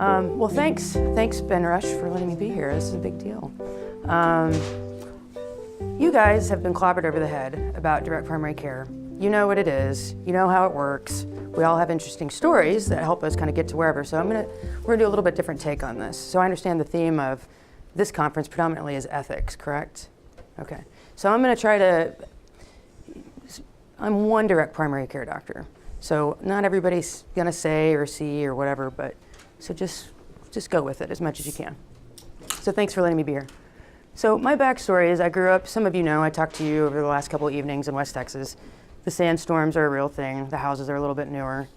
Well, thanks, Ben Rush, for letting me be here. This is a big deal. You guys have been clobbered over the head about direct primary care. You know what it is. You know how it works. We all have interesting stories that help us kind of get to wherever. So we're gonna do a little bit different take on this. So I understand the theme of this conference predominantly is ethics, correct? Okay. So I'm gonna try to. I'm one direct primary care doctor. So not everybody's gonna say or see or whatever, but so just go with it as much as you can. So thanks for letting me be here. So my backstory is I grew up, some of you know, I talked to you over the last couple of evenings in West Texas. The sandstorms are a real thing. The houses are a little bit newer.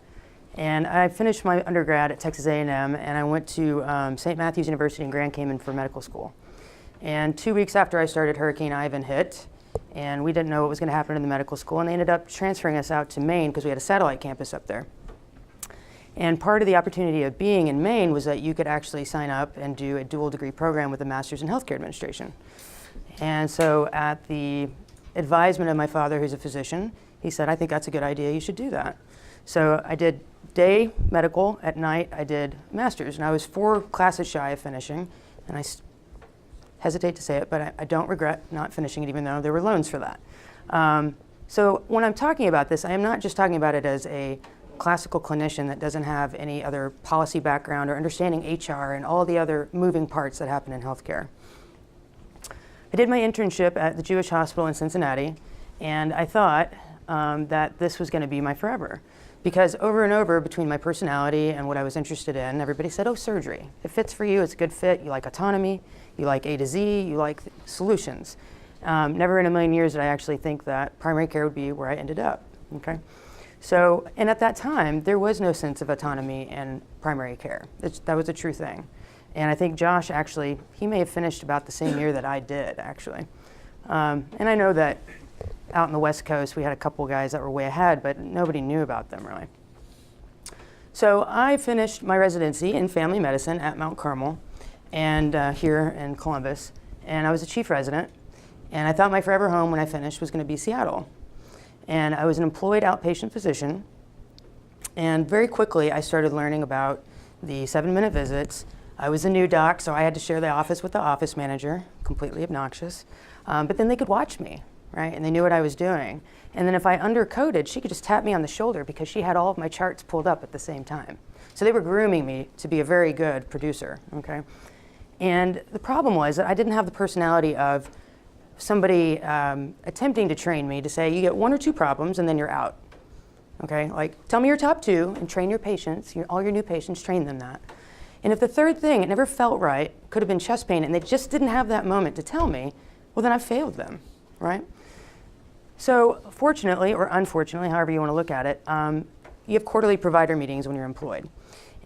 And I finished my undergrad at Texas A&M, and I went to St. Matthews University in Grand Cayman for medical school. And 2 weeks after I started, Hurricane Ivan hit, and we didn't know what was going to happen in the medical school, and they ended up transferring us out to Maine because we had a satellite campus up there. And part of the opportunity of being in Maine was that you could actually sign up and do a dual degree program with a master's in healthcare administration. And so at the advisement of my father, who's a physician, he said, I think that's a good idea, you should do that. So I did day medical, at night I did master's, and I was 4 classes shy of finishing, and I hesitate to say it, but I don't regret not finishing it even though there were loans for that. So when I'm talking about this, I am not just talking about it as a classical clinician that doesn't have any other policy background or understanding HR and all the other moving parts that happen in healthcare. I did my internship at the Jewish hospital in Cincinnati, and I thought that this was going to be my forever. Because over and over, between my personality and what I was interested in, everybody said, oh, surgery. It fits for you, it's a good fit, you like autonomy, you like A to Z, you like solutions. Never in a million years did I actually think that primary care would be where I ended up, okay? So, and at that time, there was no sense of autonomy in primary care. That was a true thing. And I think Josh actually, he may have finished about the same year that I did, actually. And I know that out in the West Coast, we had a couple guys that were way ahead, but nobody knew about them, really. So I finished my residency in family medicine at Mount Carmel, and here in Columbus, and I was a chief resident, and I thought my forever home when I finished was going to be Seattle. And I was an employed outpatient physician, and very quickly I started learning about the 7-minute visits. I was a new doc, so I had to share the office with the office manager, completely obnoxious, but then they could watch me, right? And they knew what I was doing. And then if I undercoded, she could just tap me on the shoulder because she had all of my charts pulled up at the same time. So they were grooming me to be a very good producer, okay? And the problem was that I didn't have the personality of somebody attempting to train me to say, you get 1 or 2 problems and then you're out, okay? Like, tell me your top 2 and train your patients, all your new patients, train them that. And if the third thing, it never felt right, could have been chest pain, and they just didn't have that moment to tell me, well, then I failed them, right? So fortunately, or unfortunately, however you want to look at it, you have quarterly provider meetings when you're employed.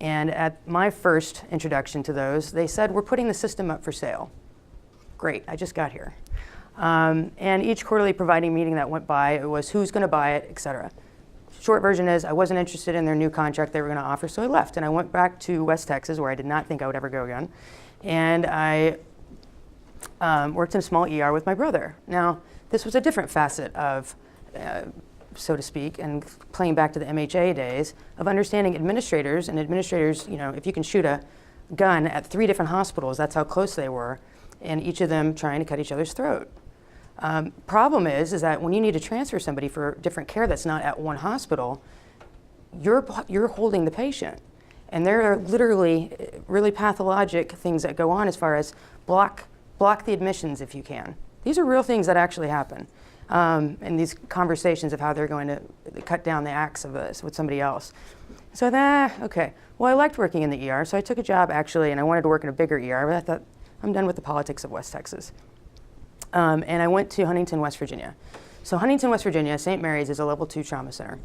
And at my first introduction to those, they said, we're putting the system up for sale. Great, I just got here. And each quarterly providing meeting that went by, it was who's going to buy it, et cetera. Short version is I wasn't interested in their new contract they were going to offer, so I left. And I went back to West Texas, where I did not think I would ever go again. And I worked in a small ER with my brother. Now, this was a different facet of, so to speak, and playing back to the MHA days, of understanding administrators. And administrators, you know, if you can shoot a gun at 3 different hospitals, that's how close they were, and each of them trying to cut each other's throat. Problem is that when you need to transfer somebody for different care that's not at one hospital, you're holding the patient. And there are literally really pathologic things that go on as far as block the admissions if you can. These are real things that actually happen in these conversations of how they're going to cut down the acts of this with somebody else. So okay. Well, I liked working in the ER, so I took a job actually, and I wanted to work in a bigger ER, but I thought, I'm done with the politics of West Texas. And I went to Huntington, West Virginia. So Huntington, West Virginia, St. Mary's is a level 2 trauma center.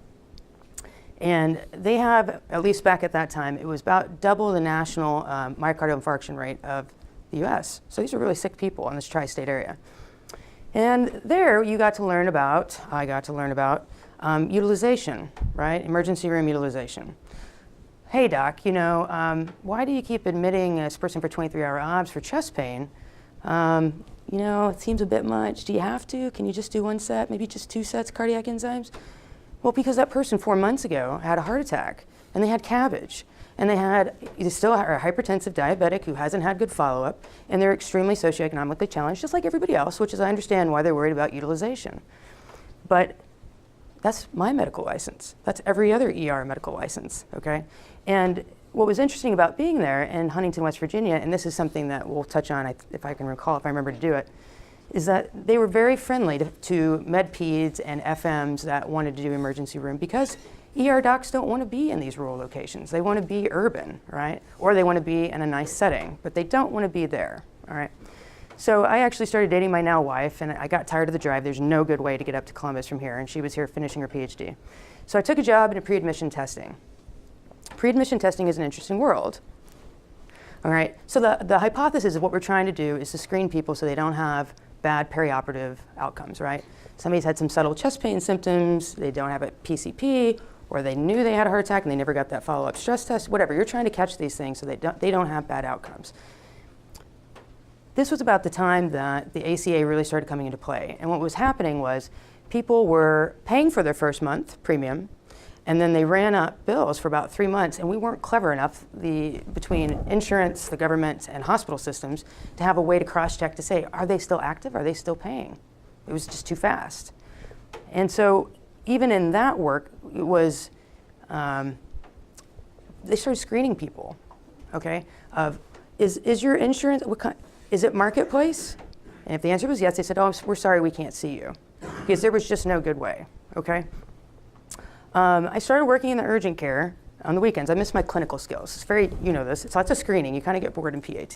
And they have, at least back at that time, it was about double the national myocardial infarction rate of the US. So these are really sick people in this tri-state area. And there I got to learn about utilization, right? Emergency room utilization. Hey doc, you know, why do you keep admitting this person for 23-hour obs for chest pain? You know, it seems a bit much. Do you have to? Can you just do 1 set, maybe just 2 sets cardiac enzymes? Well, because that person 4 months ago had a heart attack and they had cabbage. And they still are a hypertensive diabetic who hasn't had good follow-up, and they're extremely socioeconomically challenged, just like everybody else, which is I understand why they're worried about utilization. But that's my medical license. That's every other ER medical license, okay? And what was interesting about being there in Huntington, West Virginia, and this is something that we'll touch on if I can recall, if I remember to do it, is that they were very friendly to med peds and FMs that wanted to do emergency room, because ER docs don't want to be in these rural locations. They want to be urban, right? Or they want to be in a nice setting, but they don't want to be there, all right? So I actually started dating my now wife, and I got tired of the drive. There's no good way to get up to Columbus from here, and she was here finishing her PhD. So I took a job in pre-admission testing. Pre-admission testing is an interesting world, all right? So the hypothesis of what we're trying to do is to screen people so they don't have bad perioperative outcomes, right? Somebody's had some subtle chest pain symptoms, they don't have a PCP, or they knew they had a heart attack and they never got that follow-up stress test, whatever. You're trying to catch these things so they don't have bad outcomes. This was about the time that the ACA really started coming into play. And what was happening was people were paying for their first month premium, and then they ran up bills for about 3 months, and we weren't clever enough between insurance, the government, and hospital systems to have a way to cross-check to say, are they still active? Are they still paying? It was just too fast. And so even in that work, it was, they started screening people, okay? Is your insurance, is it marketplace? And if the answer was yes, they said, oh, we're sorry, we can't see you. Because there was just no good way, okay? I started working in the urgent care on the weekends. I missed my clinical skills. It's very, you know this, it's lots of screening. You kind of get bored in PAT.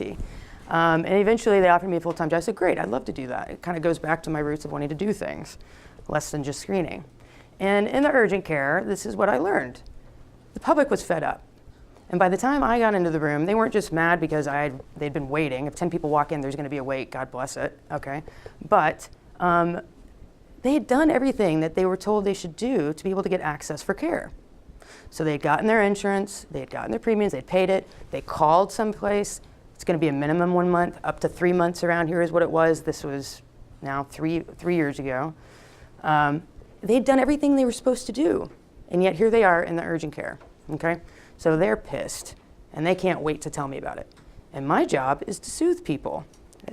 And eventually they offered me a full-time job. I said, great, I'd love to do that. It kind of goes back to my roots of wanting to do things, less than just screening. And in the urgent care, this is what I learned. The public was fed up. And by the time I got into the room, they weren't just mad because they'd been waiting. If 10 people walk in, there's going to be a wait, God bless it, okay? But they had done everything that they were told they should do to be able to get access for care. So they had gotten their insurance, they had gotten their premiums, they'd paid it, they called someplace. It's going to be a minimum 1 month, up to 3 months around here is what it was. This was now three years ago. They'd done everything they were supposed to do, and yet here they are in the urgent care, okay? So they're pissed, and they can't wait to tell me about it. And my job is to soothe people,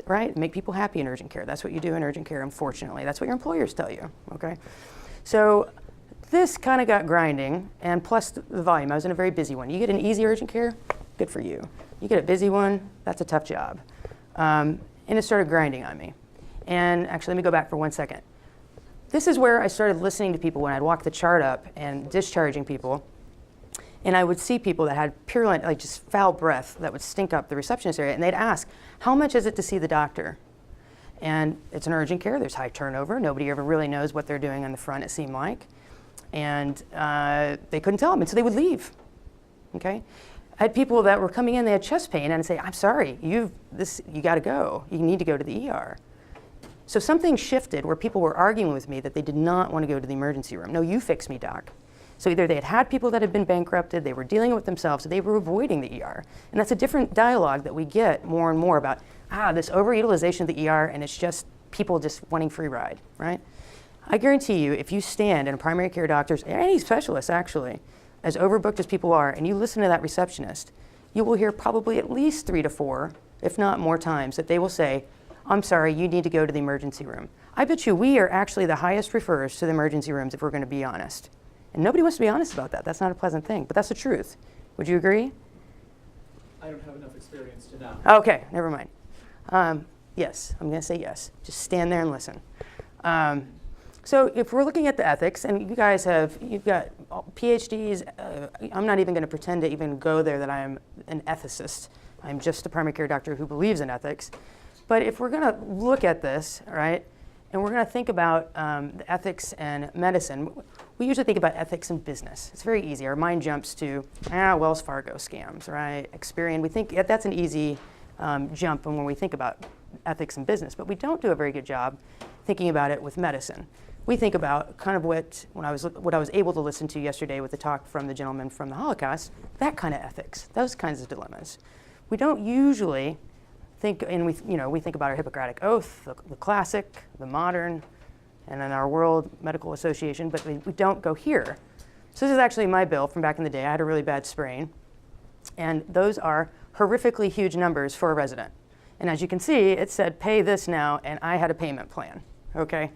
right? Make people happy in urgent care. That's what you do in urgent care, unfortunately. That's what your employers tell you, okay? So this kind of got grinding, and plus the volume. I was in a very busy one. You get an easy urgent care, good for you. You get a busy one, that's a tough job. And it started grinding on me. And actually, let me go back for 1 second. This is where I started listening to people when I'd walk the chart up and discharging people. And I would see people that had purulent, like just foul breath that would stink up the receptionist area. And they'd ask, how much is it to see the doctor? And it's an urgent care, there's high turnover. Nobody ever really knows what they're doing on the front, it seemed like. And they couldn't tell them, and so they would leave, okay? I had people that were coming in, they had chest pain, and I'd say, I'm sorry, you gotta go. You need to go to the ER. So something shifted where people were arguing with me that they did not want to go to the emergency room. No, you fix me, doc. So either they had people that had been bankrupted, they were dealing with themselves, so they were avoiding the ER. And that's a different dialogue that we get more and more about, this overutilization of the ER, and it's just people just wanting free ride, right? I guarantee you, if you stand in a primary care doctor's, any specialist actually, as overbooked as people are, and you listen to that receptionist, you will hear probably at least 3 to 4, if not more times, that they will say, I'm sorry, you need to go to the emergency room. I bet you we are actually the highest referrers to the emergency rooms if we're going to be honest. And nobody wants to be honest about that. That's not a pleasant thing, but that's the truth. Would you agree? I don't have enough experience to know. Okay, never mind. Yes, I'm going to say yes. Just stand there and listen. So if we're looking at the ethics, and you guys you've got PhDs, I'm not even going to pretend to even go there that I'm an ethicist. I'm just a primary care doctor who believes in ethics. But if we're going to look at this, all right, and we're going to think about the ethics and medicine, we usually think about ethics and business. It's very easy. Our mind jumps to, Wells Fargo scams, right? Experian. We think that's an easy jump when we think about ethics and business. But we don't do a very good job thinking about it with medicine. We think about kind of what I was able to listen to yesterday with the talk from the gentleman from the Holocaust, that kind of ethics, those kinds of dilemmas. We don't usually think, and we think about our Hippocratic Oath, the classic, the modern, and then our World Medical Association, but we don't go here. So this is actually my bill from back in the day. I had a really bad sprain. And those are horrifically huge numbers for a resident. And as you can see, it said pay this now, and I had a payment plan, okay?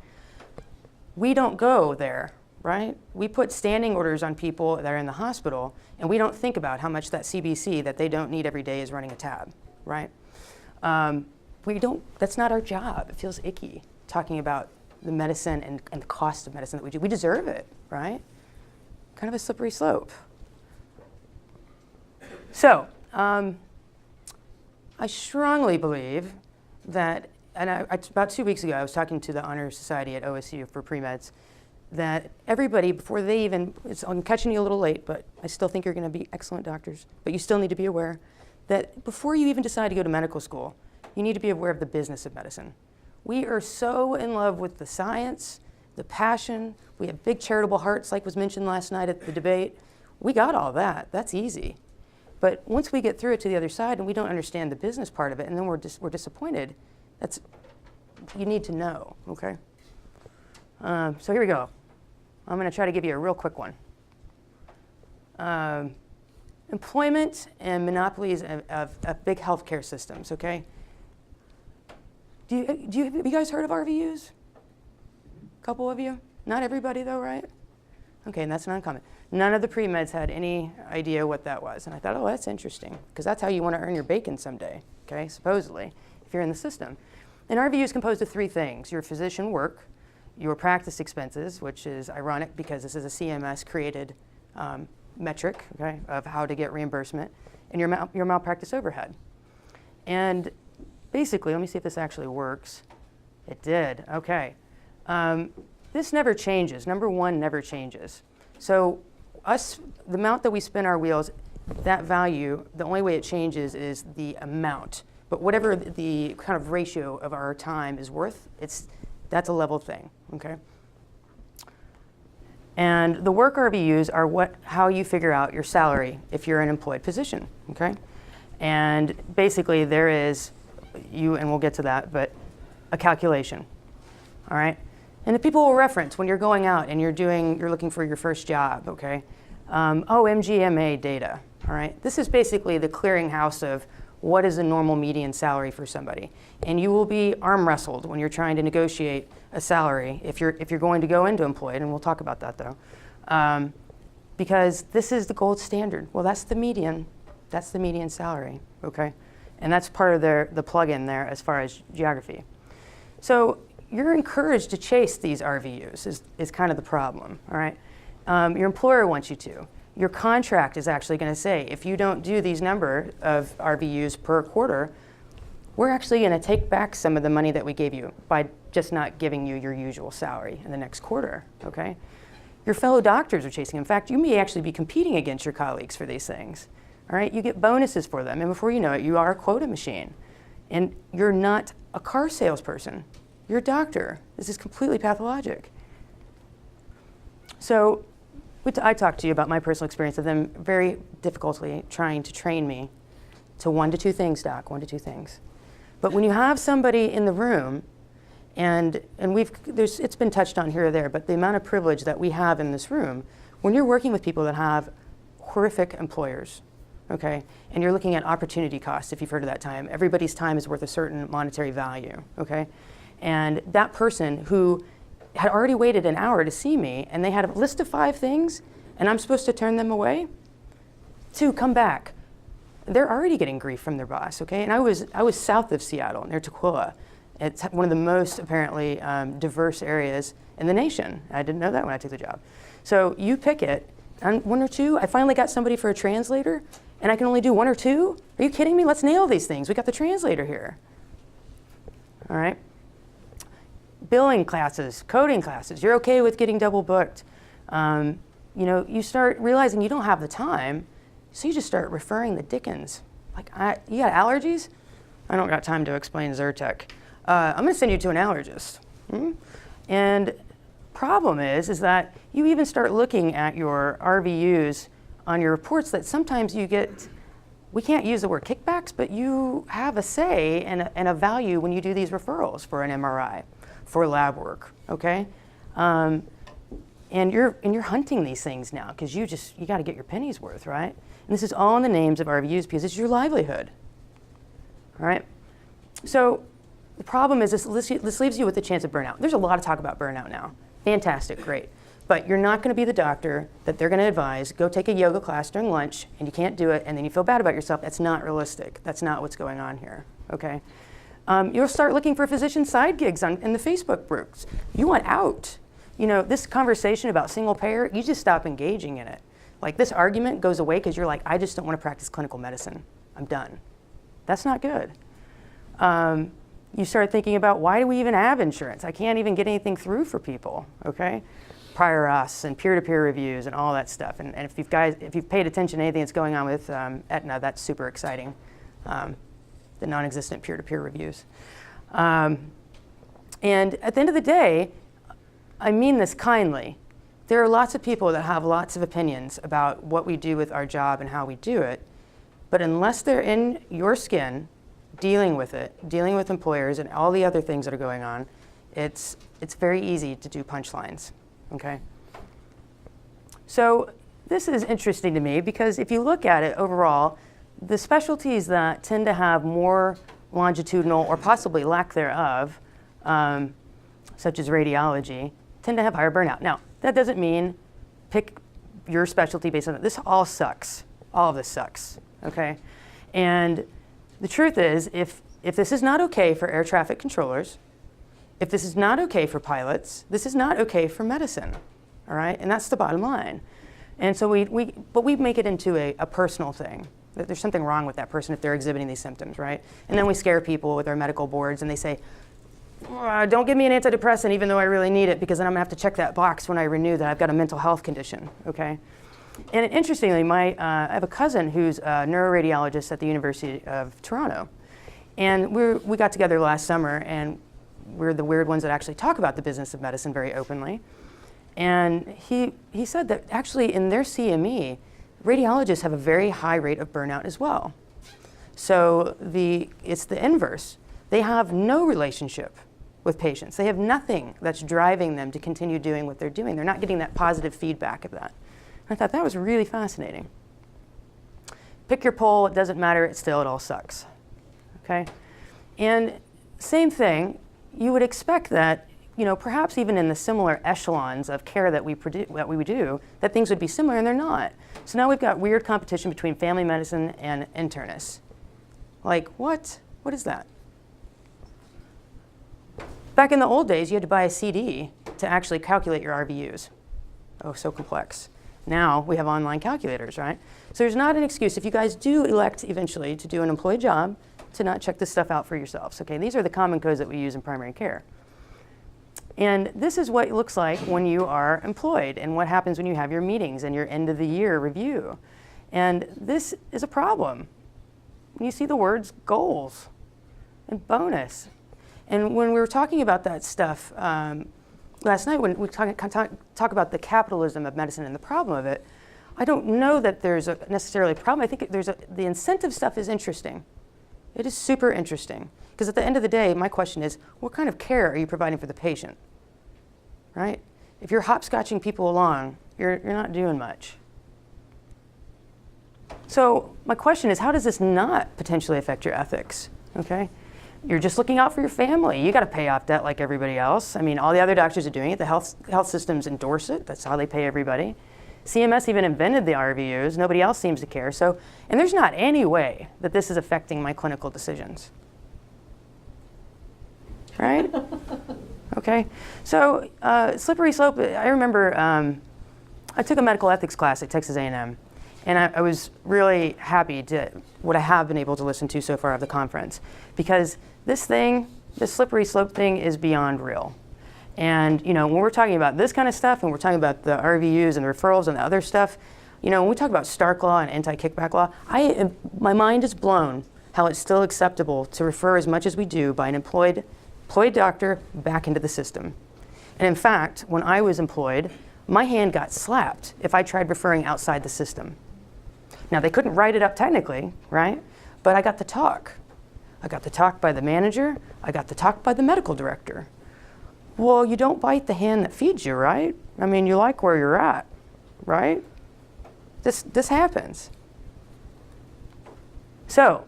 We don't go there, right? We put standing orders on people that are in the hospital, and we don't think about how much that CBC that they don't need every day is running a tab, right? That's not our job. It feels icky talking about the medicine and the cost of medicine that we do. We deserve it, right? Kind of a slippery slope. So, I strongly believe that, and about 2 weeks ago, I was talking to the Honor Society at OSU for pre-meds, that everybody, before they even, I'm catching you a little late, but I still think you're going to be excellent doctors, but you still need to be aware that before you even decide to go to medical school, you need to be aware of the business of medicine. We are so in love with the science, the passion. We have big charitable hearts, like was mentioned last night at the debate. We got all that. That's easy. But once we get through it to the other side and we don't understand the business part of it, and then we're disappointed, you need to know, okay? So here we go. I'm going to try to give you a real quick one. Employment and monopolies of big healthcare systems, okay? Have you guys heard of RVUs? A couple of you? Not everybody though, right? Okay, and that's not uncommon. None of the pre-meds had any idea what that was. And I thought, oh, that's interesting, because that's how you want to earn your bacon someday, okay, supposedly, if you're in the system. And RVU is composed of three things: your physician work, your practice expenses, which is ironic because this is a CMS-created metric, okay, of how to get reimbursement, and your malpractice overhead. And basically, let me see if this actually works. It did, okay. This never changes. Number one never changes. So the amount that we spin our wheels, that value, the only way it changes is the amount. But whatever the kind of ratio of our time is worth, that's a level thing, okay? And the work RVUs are how you figure out your salary if you're an employed position, okay? And basically there is, and we'll get to that, but a calculation, all right? And the people will reference when you're going out and you're looking for your first job, okay? MGMA data, all right? This is basically the clearinghouse of what is a normal median salary for somebody. And you will be arm wrestled when you're trying to negotiate a salary if you're going to go into employed, and we'll talk about that though. Because this is the gold standard. Well, that's the median salary, okay? And that's part of the plug-in there as far as geography. So you're encouraged to chase these RVUs is kind of the problem, all right? Your employer wants you to. Your contract is actually going to say, if you don't do these number of RVUs per quarter, we're actually going to take back some of the money that we gave you by just not giving you your usual salary in the next quarter, okay? Your fellow doctors are chasing. In fact, you may actually be competing against your colleagues for these things, all right? You get bonuses for them, and before you know it, you are a quota machine. And you're not a car salesperson. You're a doctor. This is completely pathologic. So I talked to you about my personal experience of them very difficultly trying to train me to 1 to 2 things, Doc, 1 to 2 things. But when you have somebody in the room, and it's been touched on here or there, but the amount of privilege that we have in this room, when you're working with people that have horrific employers, okay, and you're looking at opportunity costs, if you've heard of that time, everybody's time is worth a certain monetary value, okay? And that person who had already waited an hour to see me, and they had a list of 5 things, and I'm supposed to turn them away? 2, come back. They're already getting grief from their boss, okay? And I was south of Seattle, near Tukwila. It's one of the most, apparently, diverse areas in the nation. I didn't know that when I took the job. So you pick it, and 1 or 2, I finally got somebody for a translator, and I can only do 1 or 2? Are you kidding me? Let's nail these things. We got the translator here. All right? Billing classes, coding classes, you're okay with getting double booked. You start realizing you don't have the time, so you just start referring the dickens. Like, you got allergies? I don't got time to explain Zyrtec. I'm gonna send you to an allergist. And problem is that you even start looking at your RVUs on your reports that sometimes you get, we can't use the word kickbacks, but you have a say and a value when you do these referrals for an MRI, for lab work, okay? And And you're hunting these things now because you got to get your pennies worth, right? And this is all in the names of RVUs because it's your livelihood, all right? So the problem is this leaves you with the chance of burnout. There's a lot of talk about burnout now. Fantastic, great. But you're not going to be the doctor that they're going to advise, go take a yoga class during lunch, and you can't do it, and then you feel bad about yourself. That's not realistic. That's not what's going on here, okay? You'll start looking for physician side gigs in the Facebook groups. You want out. You know, this conversation about single payer, you just stop engaging in it. Like, this argument goes away because you're like, I just don't want to practice clinical medicine. I'm done. That's not good. You start thinking about, why do we even have insurance? I can't even get anything through for people, okay? Prior auths and peer-to-peer reviews and all that stuff. And if you've paid attention to anything that's going on with Aetna, that's super exciting. The non-existent peer-to-peer reviews. And at the end of the day, I mean this kindly. There are lots of people that have lots of opinions about what we do with our job and how we do it. But unless they're in your skin, dealing with it, dealing with employers and all the other things that are going on, it's very easy to do punchlines, okay? So this is interesting to me because if you look at it overall, the specialties that tend to have more longitudinal or possibly lack thereof, such as radiology, tend to have higher burnout. Now, that doesn't mean pick your specialty based on that. This all sucks. All of this sucks, okay? And the truth is, if this is not okay for air traffic controllers, if this is not okay for pilots, this is not okay for medicine, all right? And that's the bottom line. And so we make it into a personal thing. That there's something wrong with that person if they're exhibiting these symptoms, right? And then we scare people with our medical boards and they say, don't give me an antidepressant even though I really need it because then I'm gonna have to check that box when I renew that I've got a mental health condition, okay? And interestingly, I have a cousin who's a neuroradiologist at the University of Toronto. And we got together last summer and we're the weird ones that actually talk about the business of medicine very openly. And he said that actually in their CME, radiologists have a very high rate of burnout as well. So it's the inverse. They have no relationship with patients. They have nothing that's driving them to continue doing what they're doing. They're not getting that positive feedback of that. I thought that was really fascinating. Pick your poll, it doesn't matter, it all sucks, okay? And same thing, you would expect that, you know, perhaps even in the similar echelons of care that we do, that things would be similar, and they're not. So now we've got weird competition between family medicine and internists. Like, what? What is that? Back in the old days, you had to buy a CD to actually calculate your RVUs. Oh, so complex. Now we have online calculators, right? So there's not an excuse if you guys do elect eventually to do an employee job to not check this stuff out for yourselves, okay? These are the common codes that we use in primary care. And this is what it looks like when you are employed and what happens when you have your meetings and your end of the year review. And this is a problem. You see the words goals and bonus. And when we were talking about that stuff last night, when we talk about the capitalism of medicine and the problem of it, I don't know that there's necessarily a problem. I think the incentive stuff is interesting. It is super interesting. Because at the end of the day, my question is, what kind of care are you providing for the patient? Right? If you're hopscotching people along, you're not doing much. So my question is, how does this not potentially affect your ethics? Okay? You're just looking out for your family. You got to pay off debt like everybody else. I mean, all the other doctors are doing it. The health systems endorse it. That's how they pay everybody. CMS even invented the RVUs. Nobody else seems to care. So, and there's not any way that this is affecting my clinical decisions. Right? Okay. So, slippery slope. I remember I took a medical ethics class at Texas A&M, and I was really happy to what I have been able to listen to so far of the conference, because this slippery slope thing is beyond real. And you know, when we're talking about this kind of stuff, and we're talking about the RVUs and the referrals and the other stuff, you know, when we talk about Stark law and anti-kickback law, my mind is blown how it's still acceptable to refer as much as we do by an employed doctor back into the system. And in fact, when I was employed, my hand got slapped if I tried referring outside the system. Now, they couldn't write it up technically, right? But I got the talk. I got the talk by the manager. I got the talk by the medical director. Well, you don't bite the hand that feeds you, right? I mean, you like where you're at, right? This happens. So,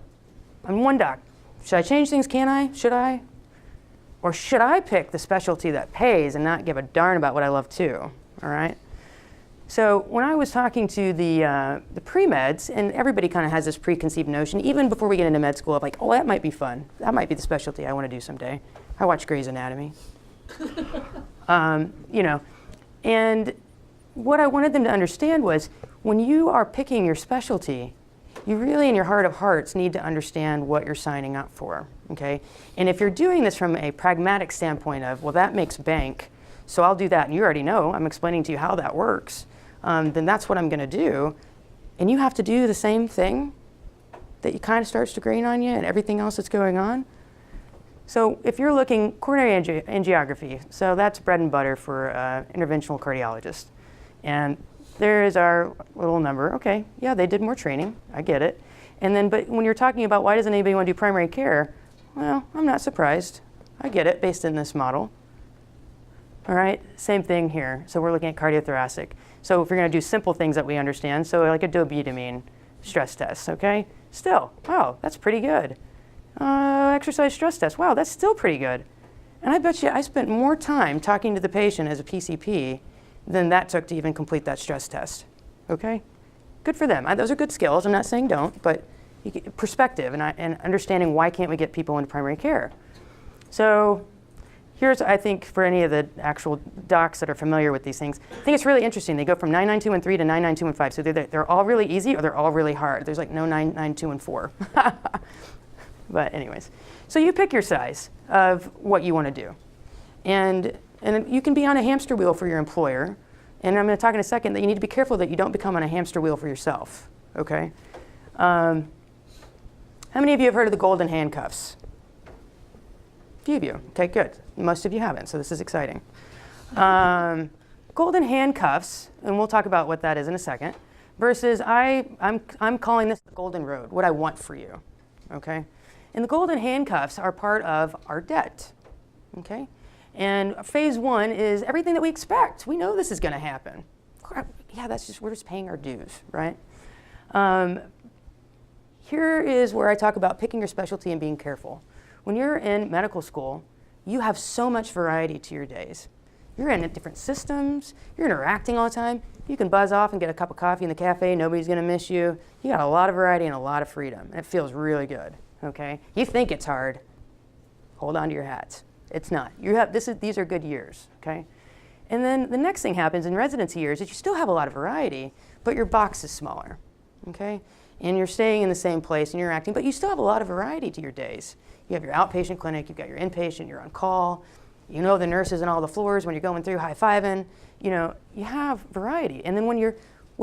I'm one doc. Should I change things? Can I? Should I? Or should I pick the specialty that pays and not give a darn about what I love too? All right. So when I was talking to the pre-meds, and everybody kind of has this preconceived notion, even before we get into med school, of like, oh, that might be fun. That might be the specialty I want to do someday. I watch Grey's Anatomy. You know, and what I wanted them to understand was when you are picking your specialty, you really, in your heart of hearts, need to understand what you're signing up for, okay? And if you're doing this from a pragmatic standpoint of, well, that makes bank, so I'll do that, and you already know, I'm explaining to you how that works, then that's what I'm gonna do. And you have to do the same thing that you kind of starts to grain on you and everything else that's going on. So if you're looking, coronary angiography, so that's bread and butter for interventional cardiologists. And there is our little number. Okay, yeah, they did more training. I get it. And then, but when you're talking about why doesn't anybody want to do primary care, well, I'm not surprised. I get it based in this model. All right, same thing here. So we're looking at cardiothoracic. So if you're going to do simple things that we understand, so like a dobutamine stress test, okay? Still, wow, that's pretty good. Exercise stress test, wow, that's still pretty good. And I bet you I spent more time talking to the patient as a PCP than that took to even complete that stress test, okay? Good for them. Those are good skills. I'm not saying don't, but you get perspective and understanding why can't we get people into primary care. So here's, I think, for any of the actual docs that are familiar with these things, I think it's really interesting. They go from 99213 to 99215. So they're all really easy or they're all really hard. There's like no 99214. But anyways, so you pick your size of what you want to do. And you can be on a hamster wheel for your employer. And I'm going to talk in a second that you need to be careful that you don't become on a hamster wheel for yourself, okay? How many of you have heard of the golden handcuffs? A few of you. Okay, good. Most of you haven't, so this is exciting. Golden handcuffs, and we'll talk about what that is in a second, versus I'm calling this the golden road, what I want for you, okay? And the golden handcuffs are part of our debt, okay? And phase one is everything that we expect. We know this is going to happen. Yeah, we're just paying our dues, right? Here is where I talk about picking your specialty and being careful. When you're in medical school, you have so much variety to your days. You're in different systems. You're interacting all the time. You can buzz off and get a cup of coffee in the cafe. Nobody's going to miss you. You got a lot of variety and a lot of freedom, and it feels really good, okay? You think it's hard. Hold on to your hats. It's not. These are good years, okay? And then the next thing happens in residency years is you still have a lot of variety, but your box is smaller, okay? And you're staying in the same place and you're acting, but you still have a lot of variety to your days. You have your outpatient clinic, you've got your inpatient, you're on call, you know the nurses on all the floors when you're going through high-fiving, you know, you have variety. And then what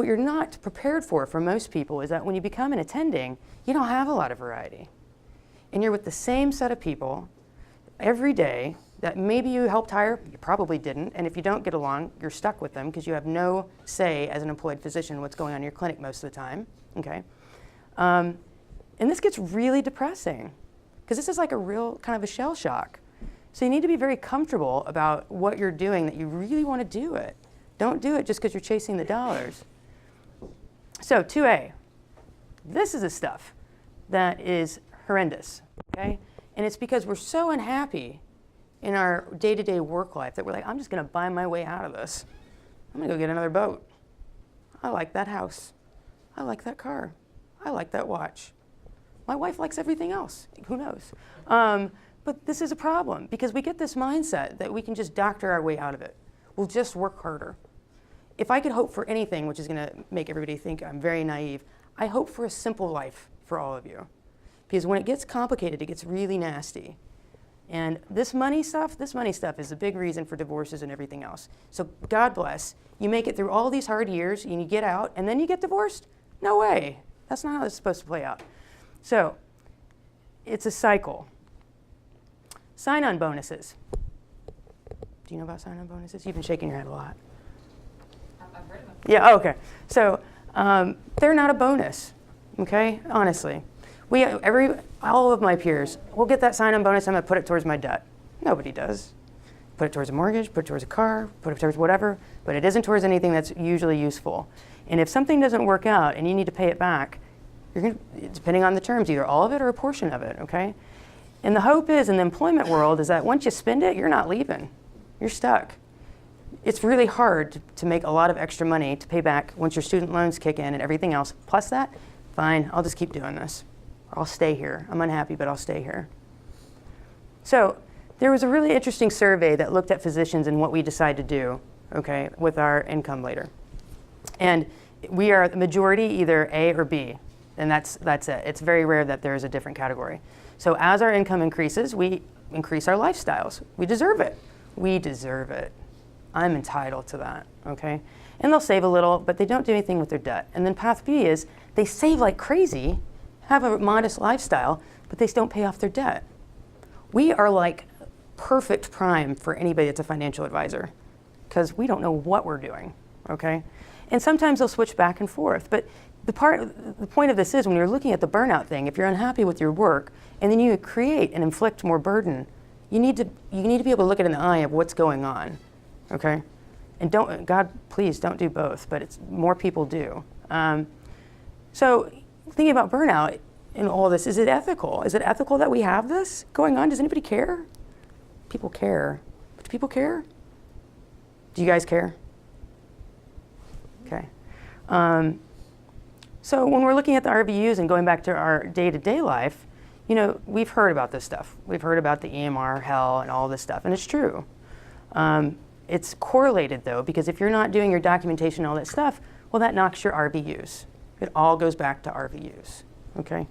you're not prepared for most people is that when you become an attending, you don't have a lot of variety. And you're with the same set of people every day that maybe you helped hire, you probably didn't, and if you don't get along, you're stuck with them because you have no say as an employed physician what's going on in your clinic most of the time, okay? And this gets really depressing because this is like a real kind of a shell shock. So you need to be very comfortable about what you're doing, that you really want to do it. Don't do it just because you're chasing the dollars. So 2A, this is the stuff that is horrendous, okay? And it's because we're so unhappy in our day-to-day work life that we're like, I'm just going to buy my way out of this. I'm going to go get another boat. I like that house. I like that car. I like that watch. My wife likes everything else. Who knows? But this is a problem because we get this mindset that we can just doctor our way out of it. We'll just work harder. If I could hope for anything, which is going to make everybody think I'm very naive, I hope for a simple life for all of you. Because when it gets complicated, it gets really nasty. And this money stuff is a big reason for divorces and everything else. So God bless. You make it through all these hard years and you get out and then you get divorced? No way. That's not how it's supposed to play out. So it's a cycle. Sign-on bonuses. Do you know about sign-on bonuses? You've been shaking your head a lot. I've heard of them. Yeah, okay. So they're not a bonus, okay, honestly. All of my peers will get that sign-on bonus, I'm going to put it towards my debt. Nobody does. Put it towards a mortgage, put it towards a car, put it towards whatever, but it isn't towards anything that's usually useful. And if something doesn't work out and you need to pay it back, you're going to, depending on the terms, either all of it or a portion of it, okay? And the hope is in the employment world is that once you spend it, you're not leaving. You're stuck. It's really hard to make a lot of extra money to pay back once your student loans kick in and everything else. Plus that, fine, I'll just keep doing this. I'll stay here. I'm unhappy, but I'll stay here. So there was a really interesting survey that looked at physicians and what we decide to do, okay, with our income later. And we are the majority either A or B, and that's it. It's very rare that there is a different category. So as our income increases, we increase our lifestyles. We deserve it. We deserve it. I'm entitled to that, okay? And they'll save a little, but they don't do anything with their debt. And then path B is they save like crazy, have a modest lifestyle, but they don't pay off their debt. We are like perfect prime for anybody that's a financial advisor because we don't know what we're doing, okay? And sometimes they'll switch back and forth. But the point of this is when you're looking at the burnout thing, if you're unhappy with your work and then you create and inflict more burden, you need to be able to look it in the eye of what's going on, okay? And don't, God, please don't do both, but it's more people do. So thinking about burnout in all this, is it ethical? Is it ethical that we have this going on? Does anybody care? People care. But do people care? Do you guys care? Okay. So when we're looking at the RVUs and going back to our day-to-day life, you know, we've heard about this stuff. We've heard about the EMR hell and all this stuff, and it's true. It's correlated, though, because if you're not doing your documentation and all that stuff, well, that knocks your RVUs. It all goes back to RVUs, okay?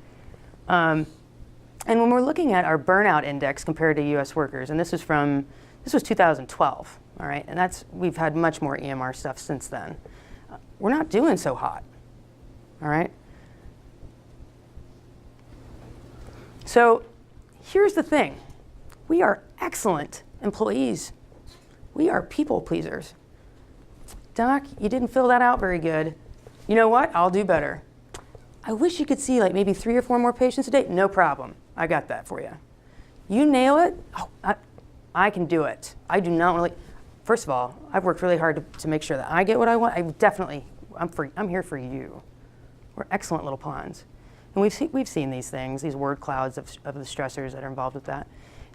And when we're looking at our burnout index compared to US workers, and this was 2012, all right? And we've had much more EMR stuff since then. We're not doing so hot, all right? So here's the thing. We are excellent employees. We are people pleasers. Doc, you didn't fill that out very good. You know what? I'll do better. I wish you could see like maybe 3 or 4 more patients a day. No problem. I got that for you. You nail it. Oh, I can do it. I do not really. First of all, I've worked really hard to make sure that I get what I want. I'm here for you. We're excellent little pawns. And we've seen these things, these word clouds of the stressors that are involved with that.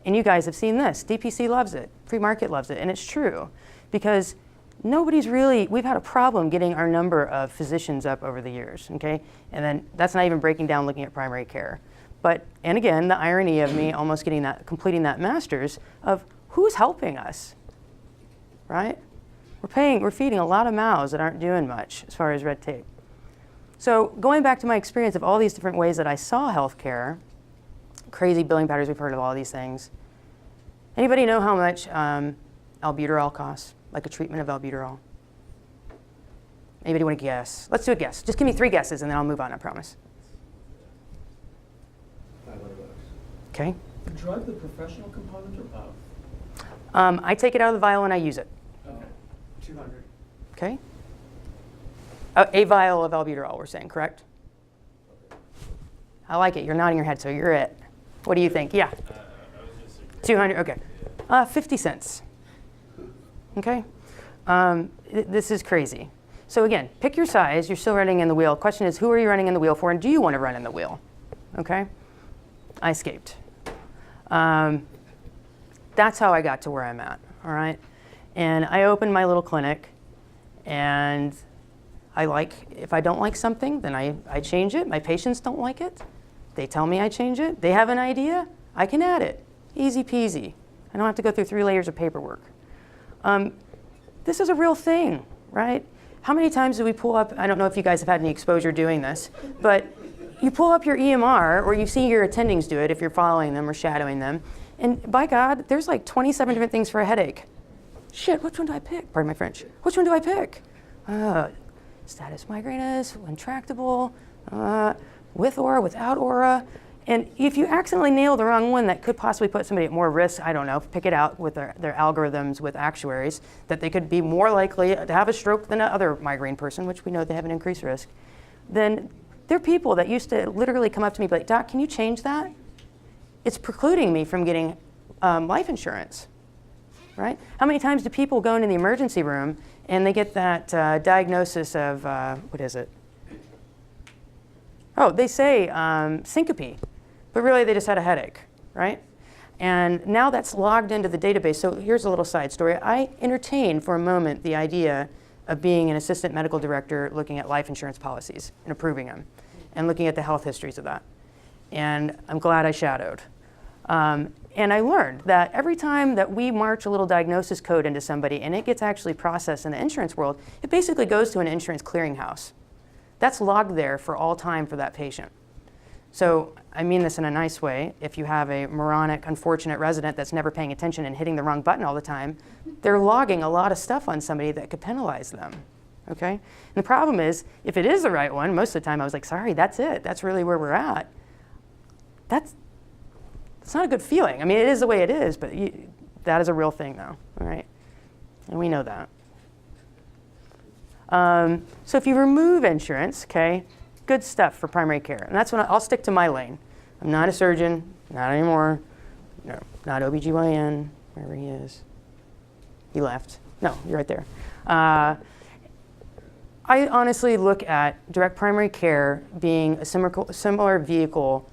And you guys have seen this. DPC loves it. Freemarket loves it. And it's true. Because we've had a problem getting our number of physicians up over the years, okay? And then that's not even breaking down looking at primary care. And again, the irony of me almost completing that master's of who's helping us, right? We're feeding a lot of mouths that aren't doing much as far as red tape. So going back to my experience of all these different ways that I saw healthcare, crazy billing patterns, we've heard of all these things. Anybody know how much Albuterol costs? Like a treatment of Albuterol? Anybody want to guess? Let's do a guess. Just give me 3 guesses and then I'll move on, I promise. $500. Okay. The drug, the professional component, or both? I take it out of the vial and I use it. Okay. 200. Okay. A vial of Albuterol, we're saying, correct? I like it. You're nodding your head, so you're it. What do you think? Yeah. 200. Okay. 50 cents. Okay. This is crazy. So again, pick your size. You're still running in the wheel. Question is, who are you running in the wheel for, and do you want to run in the wheel? Okay. I escaped. That's how I got to where I'm at. All right. And I opened my little clinic, and if I don't like something, then I change it. My patients don't like it. They tell me I change it. They have an idea. I can add it. Easy peasy. I don't have to go through 3 layers of paperwork. This is a real thing, right? How many times do we pull up, I don't know if you guys have had any exposure doing this, but you pull up your EMR, or you see your attendings do it if you're following them or shadowing them, and by God, there's like 27 different things for a headache. Shit, which one do I pick? Pardon my French. Which one do I pick? Status migrainous, intractable, with aura, without aura. And if you accidentally nail the wrong one that could possibly put somebody at more risk, I don't know, pick it out with their algorithms with actuaries, that they could be more likely to have a stroke than another migraine person, which we know they have an increased risk, then there are people that used to literally come up to me and be like, Doc, can you change that? It's precluding me from getting life insurance. right? How many times do people go into the emergency room and they get that diagnosis of, what is it? Oh, they say syncope, but really they just had a headache, right? And now that's logged into the database. So here's a little side story. I entertained for a moment the idea of being an assistant medical director looking at life insurance policies and approving them and looking at the health histories of that. And I'm glad I shadowed. And I learned that every time that we march a little diagnosis code into somebody and it gets actually processed in the insurance world, it basically goes to an insurance clearinghouse. That's logged there for all time for that patient. So I mean this in a nice way. If you have a moronic, unfortunate resident that's never paying attention and hitting the wrong button all the time, they're logging a lot of stuff on somebody that could penalize them, okay? And the problem is, if it is the right one, most of the time I was like, sorry, that's it. That's really where we're at. It's not a good feeling. I mean, it is the way it is, but that is a real thing though, all right? And we know that. So if you remove insurance, okay, good stuff for primary care. And that's when I'll stick to my lane. I'm not a surgeon, not anymore. No, not OBGYN, wherever he is. He left. No, you're right there. I honestly look at direct primary care being a similar vehicle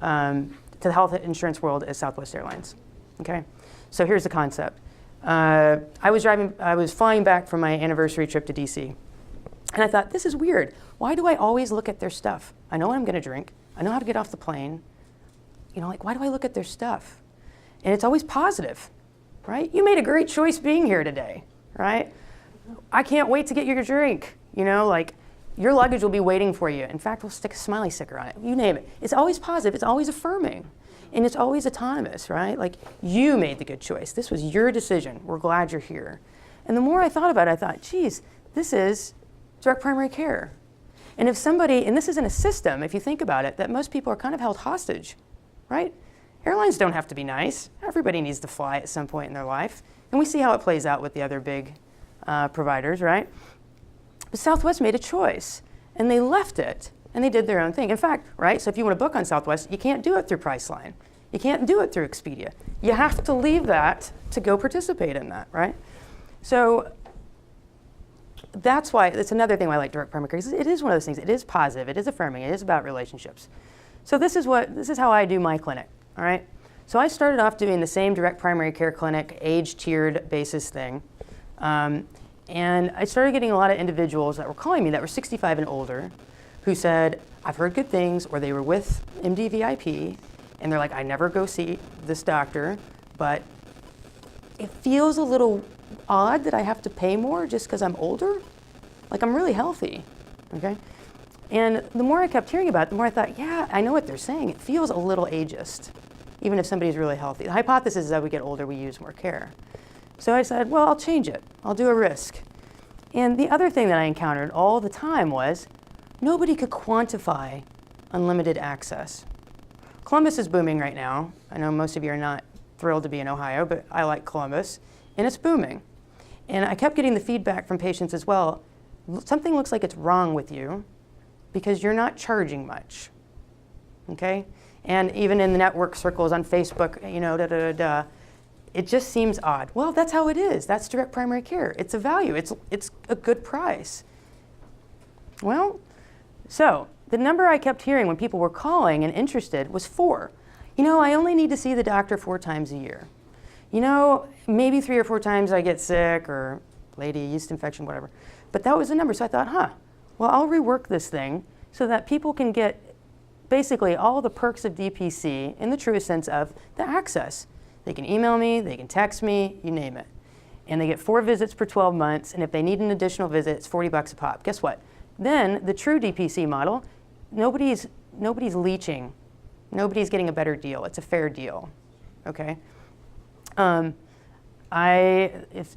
to the health insurance world as Southwest Airlines. Okay, so here's the concept. I was flying back from my anniversary trip to DC, and I thought, this is weird. Why do I always look at their stuff? I know what I'm going to drink. I know how to get off the plane. You know, like, why do I look at their stuff? And it's always positive, right? You made a great choice being here today, right? I can't wait to get your drink. You know, like, your luggage will be waiting for you. In fact, we'll stick a smiley sticker on it. You name it. It's always positive. It's always affirming. And it's always autonomous, right? Like, you made the good choice. This was your decision. We're glad you're here. And the more I thought about it, I thought, geez, this is direct primary care. And if somebody, and this is in a system, if you think about it, that most people are kind of held hostage, right? Airlines don't have to be nice. Everybody needs to fly at some point in their life. And we see how it plays out with the other big providers, right? But Southwest made a choice, and they left it, and they did their own thing. In fact, right, so if you want to book on Southwest, you can't do it through Priceline. You can't do it through Expedia. You have to leave that to go participate in that, right? So that's why, it's another thing why I like direct primary care. It is one of those things. It is positive. It is affirming. It is about relationships. So this is how I do my clinic, all right? So I started off doing the same direct primary care clinic, age-tiered basis thing. And I started getting a lot of individuals that were calling me that were 65 and older who said, I've heard good things, or they were with MDVIP, and they're like, I never go see this doctor, but it feels a little odd that I have to pay more just because I'm older. Like, I'm really healthy, okay? And the more I kept hearing about it, the more I thought, yeah, I know what they're saying. It feels a little ageist, even if somebody's really healthy. The hypothesis is that we get older, we use more care. So I said, well, I'll change it. I'll do a risk. And the other thing that I encountered all the time was nobody could quantify unlimited access. Columbus is booming right now. I know most of you are not thrilled to be in Ohio, but I like Columbus, and it's booming. And I kept getting the feedback from patients as well. Something looks like it's wrong with you because you're not charging much, okay? And even in the network circles on Facebook, you know, it just seems odd. Well, that's how it is. That's direct primary care. It's a value. It's a good price. Well, so the number I kept hearing when people were calling and interested was 4. You know, I only need to see the doctor 4 times a year. You know, maybe 3 or 4 times I get sick or lady, yeast infection, whatever. But that was the number. So I thought, well, I'll rework this thing so that people can get basically all the perks of DPC in the truest sense of the access. They can email me, they can text me, you name it. And they get 4 visits per 12 months, and if they need an additional visit, it's $40 a pop. Guess what? Then the true DPC model, nobody's leeching. Nobody's getting a better deal. It's a fair deal, okay?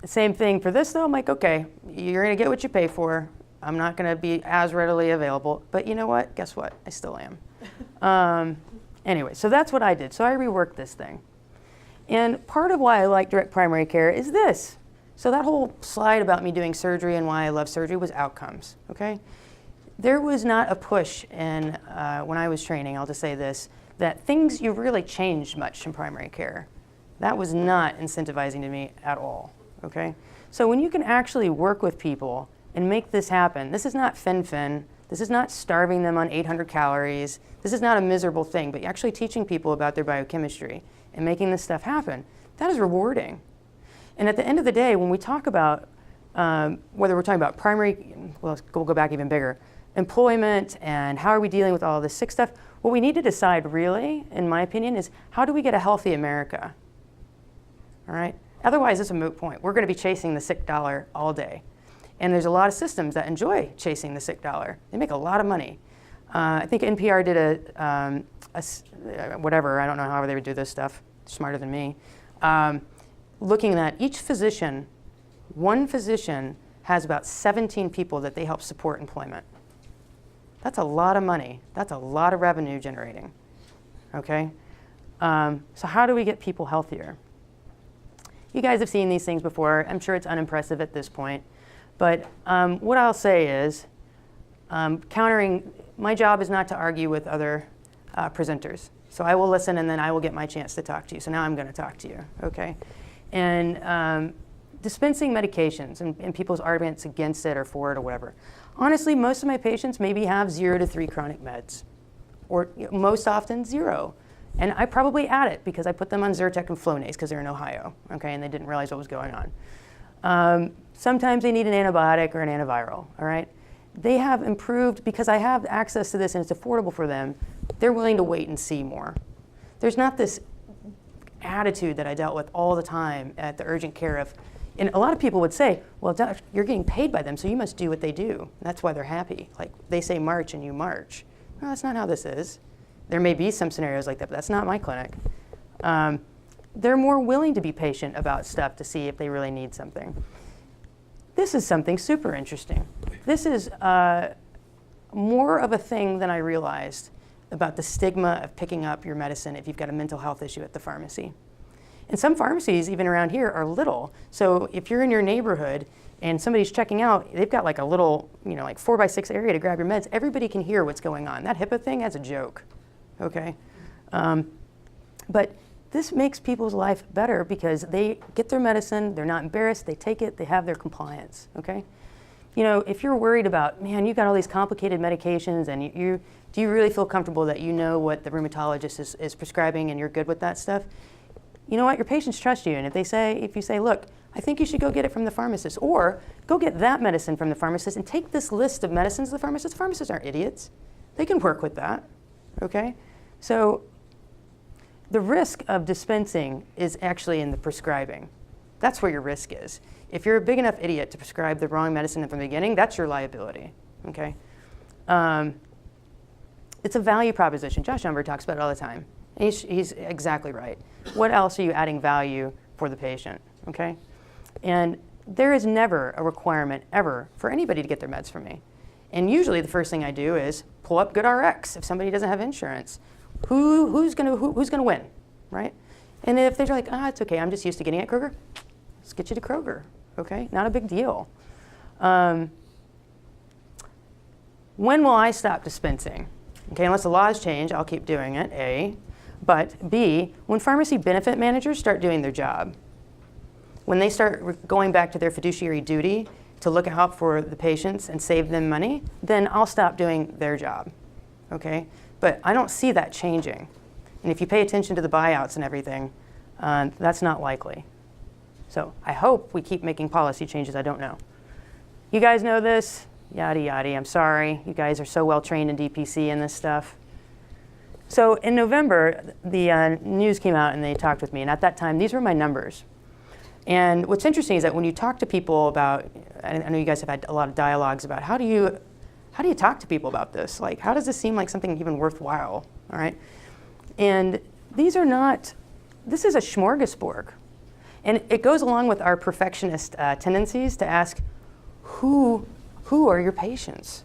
Same thing for this though. I'm like, okay, you're gonna get what you pay for. I'm not gonna be as readily available, but you know what? Guess what? I still am. Anyway, so that's what I did. So I reworked this thing. And part of why I like direct primary care is this. So that whole slide about me doing surgery and why I love surgery was outcomes, okay? There was not a push in, when I was training, I'll just say this, that things, you really changed much in primary care. That was not incentivizing to me at all, okay? So when you can actually work with people and make this happen, this is not fin-fin, this is not starving them on 800 calories, this is not a miserable thing, but actually teaching people about their biochemistry and making this stuff happen, that is rewarding. And at the end of the day, when we talk about, whether we're talking about primary, well, we'll go back even bigger, employment and how are we dealing with all this sick stuff, what we need to decide really, in my opinion, is how do we get a healthy America? All right? Otherwise, it's a moot point. We're going to be chasing the sick dollar all day. And there's a lot of systems that enjoy chasing the sick dollar. They make a lot of money. I think NPR did whatever, I don't know how they would do this stuff, smarter than me, looking at each physician, one physician has about 17 people that they help support employment. That's a lot of money. That's a lot of revenue generating, okay? So how do we get people healthier? You guys have seen these things before. I'm sure it's unimpressive at this point. But what I'll say is, countering, my job is not to argue with other presenters. So I will listen and then I will get my chance to talk to you. So now I'm going to talk to you, okay? And dispensing medications and people's arguments against it or for it or whatever. Honestly, most of my patients maybe have 0 to 3 chronic meds, or most often 0. And I probably add it because I put them on Zyrtec and Flonase because they're in Ohio, okay, and they didn't realize what was going on. Sometimes they need an antibiotic or an antiviral, all right? They have improved because I have access to this and it's affordable for them. They're willing to wait and see more. There's not this attitude that I dealt with all the time at the urgent care of, and a lot of people would say, well, doc, you're getting paid by them, so you must do what they do. That's why they're happy. Like, they say march and you march. No, that's not how this is. There may be some scenarios like that, but that's not my clinic. They're more willing to be patient about stuff to see if they really need something. This is something super interesting. This is more of a thing than I realized about the stigma of picking up your medicine if you've got a mental health issue at the pharmacy. And some pharmacies, even around here, are little. So if you're in your neighborhood and somebody's checking out, they've got like a little, like 4x6 area to grab your meds. Everybody can hear what's going on. That HIPAA thing, that's a joke, okay? But this makes people's life better because they get their medicine, they're not embarrassed, they take it, they have their compliance, okay? If you're worried about, man, you've got all these complicated medications and do you really feel comfortable that you know what the rheumatologist is prescribing and you're good with that stuff? You know what, your patients trust you, and if you say, look, I think you should go get it from the pharmacist, or go get that medicine from the pharmacist and take this list of medicines to the pharmacist. Pharmacists aren't idiots. They can work with that, okay? So the risk of dispensing is actually in the prescribing. That's where your risk is. If you're a big enough idiot to prescribe the wrong medicine from the beginning, that's your liability, okay? It's a value proposition. Josh Umber talks about it all the time. He's exactly right. What else are you adding value for the patient, okay? And there is never a requirement ever for anybody to get their meds from me. And usually the first thing I do is pull up GoodRx if somebody doesn't have insurance. Who's gonna win, right? And if they're like, it's okay, I'm just used to getting it at Kroger, let's get you to Kroger, okay? Not a big deal. When will I stop dispensing? Okay, unless the laws change, I'll keep doing it, A. But B, when pharmacy benefit managers start doing their job, when they start going back to their fiduciary duty to look out for the patients and save them money, then I'll stop doing their job, okay? But I don't see that changing. And if you pay attention to the buyouts and everything, that's not likely. So I hope we keep making policy changes. I don't know. You guys know this, yada yada, I'm sorry. You guys are so well trained in DPC and this stuff. So in November, the news came out and they talked with me. And at that time, these were my numbers. And what's interesting is that when you talk to people about, I know you guys have had a lot of dialogues about how do you talk to people about this? Like, how does this seem like something even worthwhile, all right? And these are not, this is a smorgasbord. And it goes along with our perfectionist tendencies to ask, who are your patients?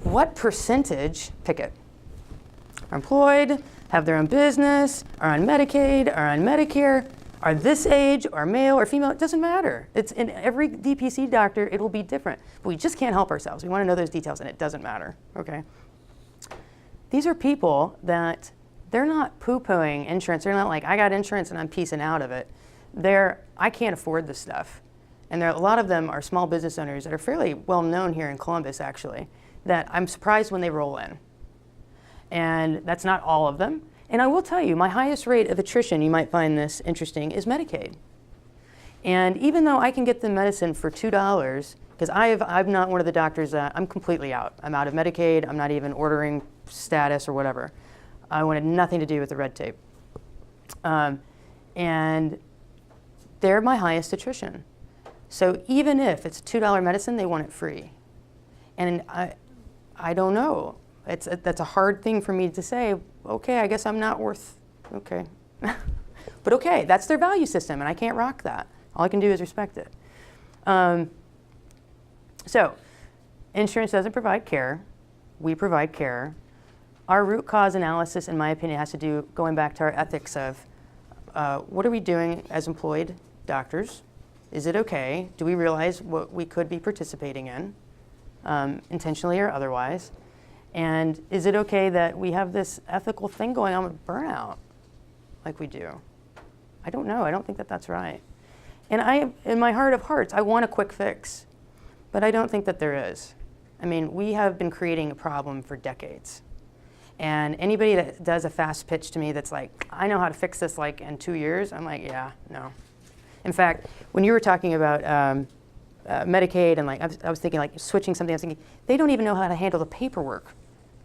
What percentage, pick it, are employed, have their own business, are on Medicaid, are on Medicare, are this age, or male or female? It doesn't matter. It's in every DPC doctor, it will be different. But we just can't help ourselves. We want to know those details, and it doesn't matter, okay? These are people that they're not poo-pooing insurance. They're not like, I got insurance and I'm piecing out of it. I can't afford this stuff. And a lot of them are small business owners that are fairly well known here in Columbus, actually, that I'm surprised when they roll in. And that's not all of them. And I will tell you, my highest rate of attrition, you might find this interesting, is Medicaid. And even though I can get the medicine for $2, because I'm not one of the doctors that, I'm completely out. I'm out of Medicaid. I'm not even ordering status or whatever. I wanted nothing to do with the red tape. And they're my highest attrition. So even if it's a $2 medicine, they want it free. And I don't know. That's a hard thing for me to say, okay, I guess I'm not worth, okay. But okay, that's their value system, and I can't rock that. All I can do is respect it. So insurance doesn't provide care. We provide care. Our root cause analysis, in my opinion, has to do, going back to our ethics of what are we doing as employed doctors? Is it okay? Do we realize what we could be participating in, intentionally or otherwise? And is it okay that we have this ethical thing going on with burnout like we do? I don't know. I don't think that that's right. And in my heart of hearts, I want a quick fix, but I don't think that there is. I mean, we have been creating a problem for decades. And anybody that does a fast pitch to me that's like, I know how to fix this like in 2 years, I'm like, yeah, no. In fact, when you were talking about Medicaid and like, I was thinking like switching something, I was thinking, they don't even know how to handle the paperwork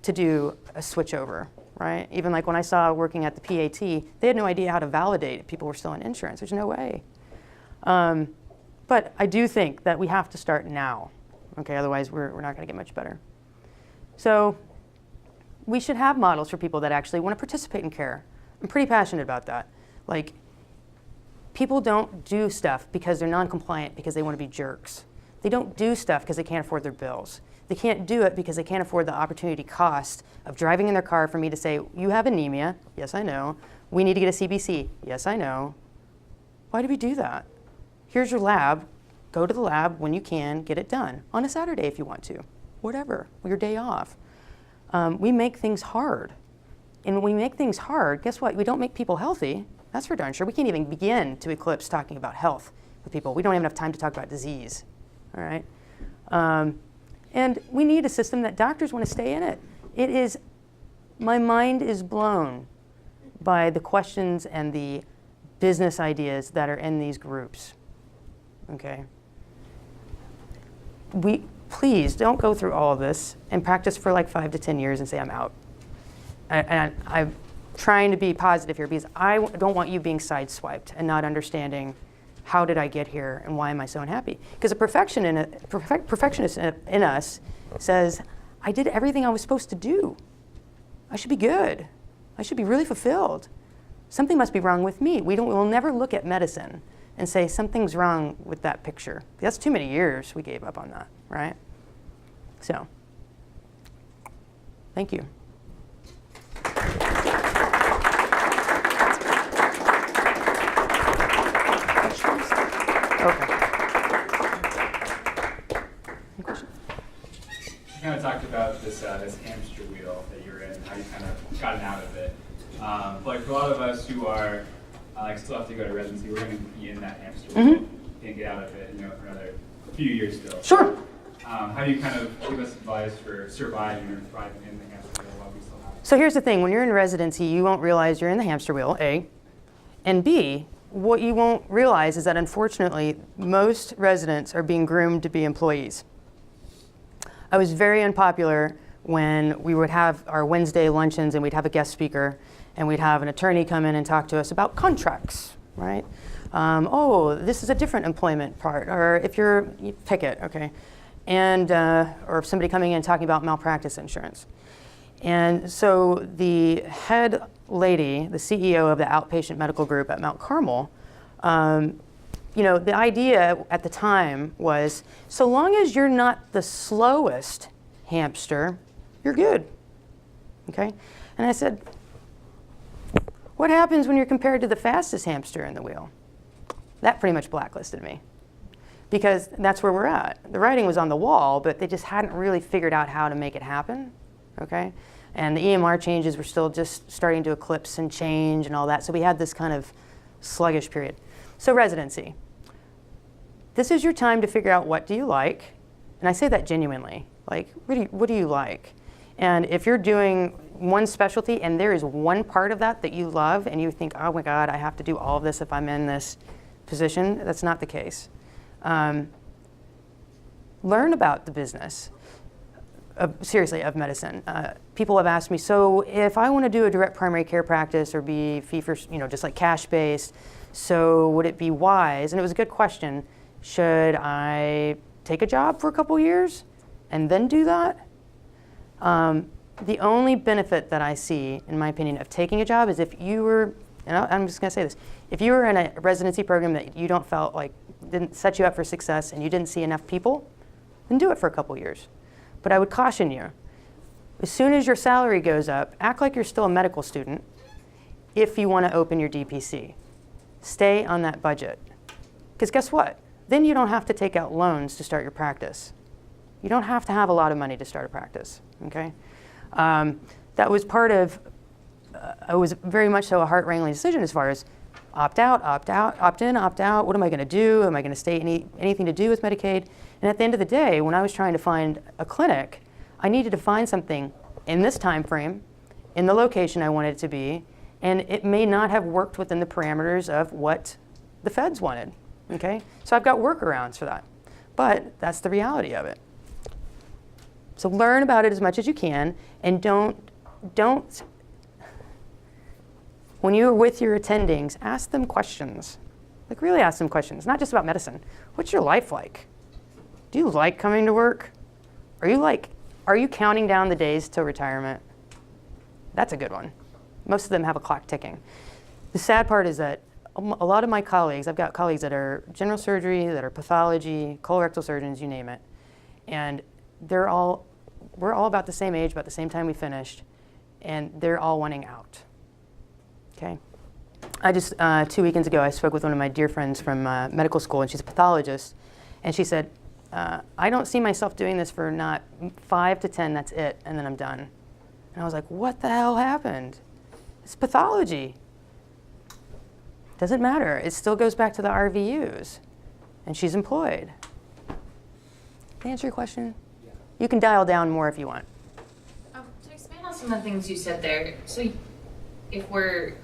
to do a switch over, right? Even like when I saw working at the PAT, they had no idea how to validate if people were still on insurance. There's no way. But I do think that we have to start now, okay? Otherwise, we're not gonna get much better. So we should have models for people that actually wanna participate in care. I'm pretty passionate about that. Like, people don't do stuff because they're non-compliant because they want to be jerks. They don't do stuff because they can't afford their bills. They can't do it because they can't afford the opportunity cost of driving in their car for me to say, you have anemia. Yes, I know. We need to get a CBC. Yes, I know. Why do we do that? Here's your lab. Go to the lab when you can, get it done. On a Saturday if you want to. Whatever, your day off. We make things hard. And when we make things hard, guess what? We don't make people healthy. That's for darn sure. We can't even begin to eclipse talking about health with people. We don't have enough time to talk about disease, all right? And we need a system that doctors want to stay in it. My mind is blown by the questions and the business ideas that are in these groups, okay? Please don't go through all of this and practice for like 5 to 10 years and say, I'm out. And I'm trying to be positive here because I don't want you being sideswiped and not understanding how did I get here and why am I so unhappy? Because a perfectionist in us says, I did everything I was supposed to do. I should be good. I should be really fulfilled. Something must be wrong with me. We'll never look at medicine and say something's wrong with that picture. That's too many years we gave up on that, right? So, thank you. Okay. Any questions? You kind of talked about this hamster wheel that you're in, how you kind of gotten out of it. Like for a lot of us who are still have to go to residency, we're going to be in that hamster wheel. Can't get out of it, for another few years still. Sure. How do you kind of give us advice for surviving or thriving in the hamster wheel while we still have it? So here's the thing: when you're in residency, you won't realize you're in the hamster wheel. A, and B. What you won't realize is that unfortunately, most residents are being groomed to be employees. I was very unpopular when we would have our Wednesday luncheons and we'd have a guest speaker and we'd have an attorney come in and talk to us about contracts, right? Oh, this is a different employment part, or if you pick it, okay? And, or if somebody coming in and talking about malpractice insurance. And so the head lady, the CEO of the outpatient medical group at Mount Carmel, the idea at the time was, so long as you're not the slowest hamster, you're good, okay? And I said, what happens when you're compared to the fastest hamster in the wheel? That pretty much blacklisted me, because that's where we're at. The writing was on the wall, but they just hadn't really figured out how to make it happen, okay? And the EMR changes were still just starting to eclipse and change and all that. So we had this kind of sluggish period. So residency. This is your time to figure out what do you like. And I say that genuinely. Like, what do you like? And if you're doing one specialty and there is one part of that that you love and you think, oh my God, I have to do all of this if I'm in this position, that's not the case. Learn about the business, seriously, of medicine. People have asked me, so if I want to do a direct primary care practice or be fee for, just like cash-based, so would it be wise, and it was a good question, should I take a job for a couple years and then do that? The only benefit that I see, in my opinion, of taking a job is if you were, and I'm just going to say this, if you were in a residency program that you don't felt like didn't set you up for success and you didn't see enough people, then do it for a couple years. But I would caution you, as soon as your salary goes up, act like you're still a medical student if you want to open your DPC. Stay on that budget. Because guess what? Then you don't have to take out loans to start your practice. You don't have to have a lot of money to start a practice, okay? That was part of, it was very much so a heart-wrangling decision as far as opt out, opt in, opt out. What am I going to do? Am I going to stay anything to do with Medicaid? And at the end of the day, when I was trying to find a clinic, I needed to find something in this time frame, in the location I wanted it to be, and it may not have worked within the parameters of what the feds wanted, okay? So I've got workarounds for that, but that's the reality of it. So learn about it as much as you can, and don't, when you're with your attendings, ask them questions. Like really ask them questions, not just about medicine. What's your life like? Do you like coming to work? Are you counting down the days till retirement? That's a good one. Most of them have a clock ticking. The sad part is that a lot of my colleagues, I've got colleagues that are general surgery, that are pathology, colorectal surgeons, you name it. And we're all about the same age, about the same time we finished, and they're all wanting out, okay? I just, 2 weekends ago, I spoke with one of my dear friends from medical school, and she's a pathologist, and she said, I don't see myself doing this for not 5 to 10, that's it, and then I'm done. And I was like, what the hell happened? It's pathology. Doesn't matter, it still goes back to the RVUs, and she's employed. Can I answer your question? Yeah. You can dial down more if you want. To expand on some of the things you said there, so if we're,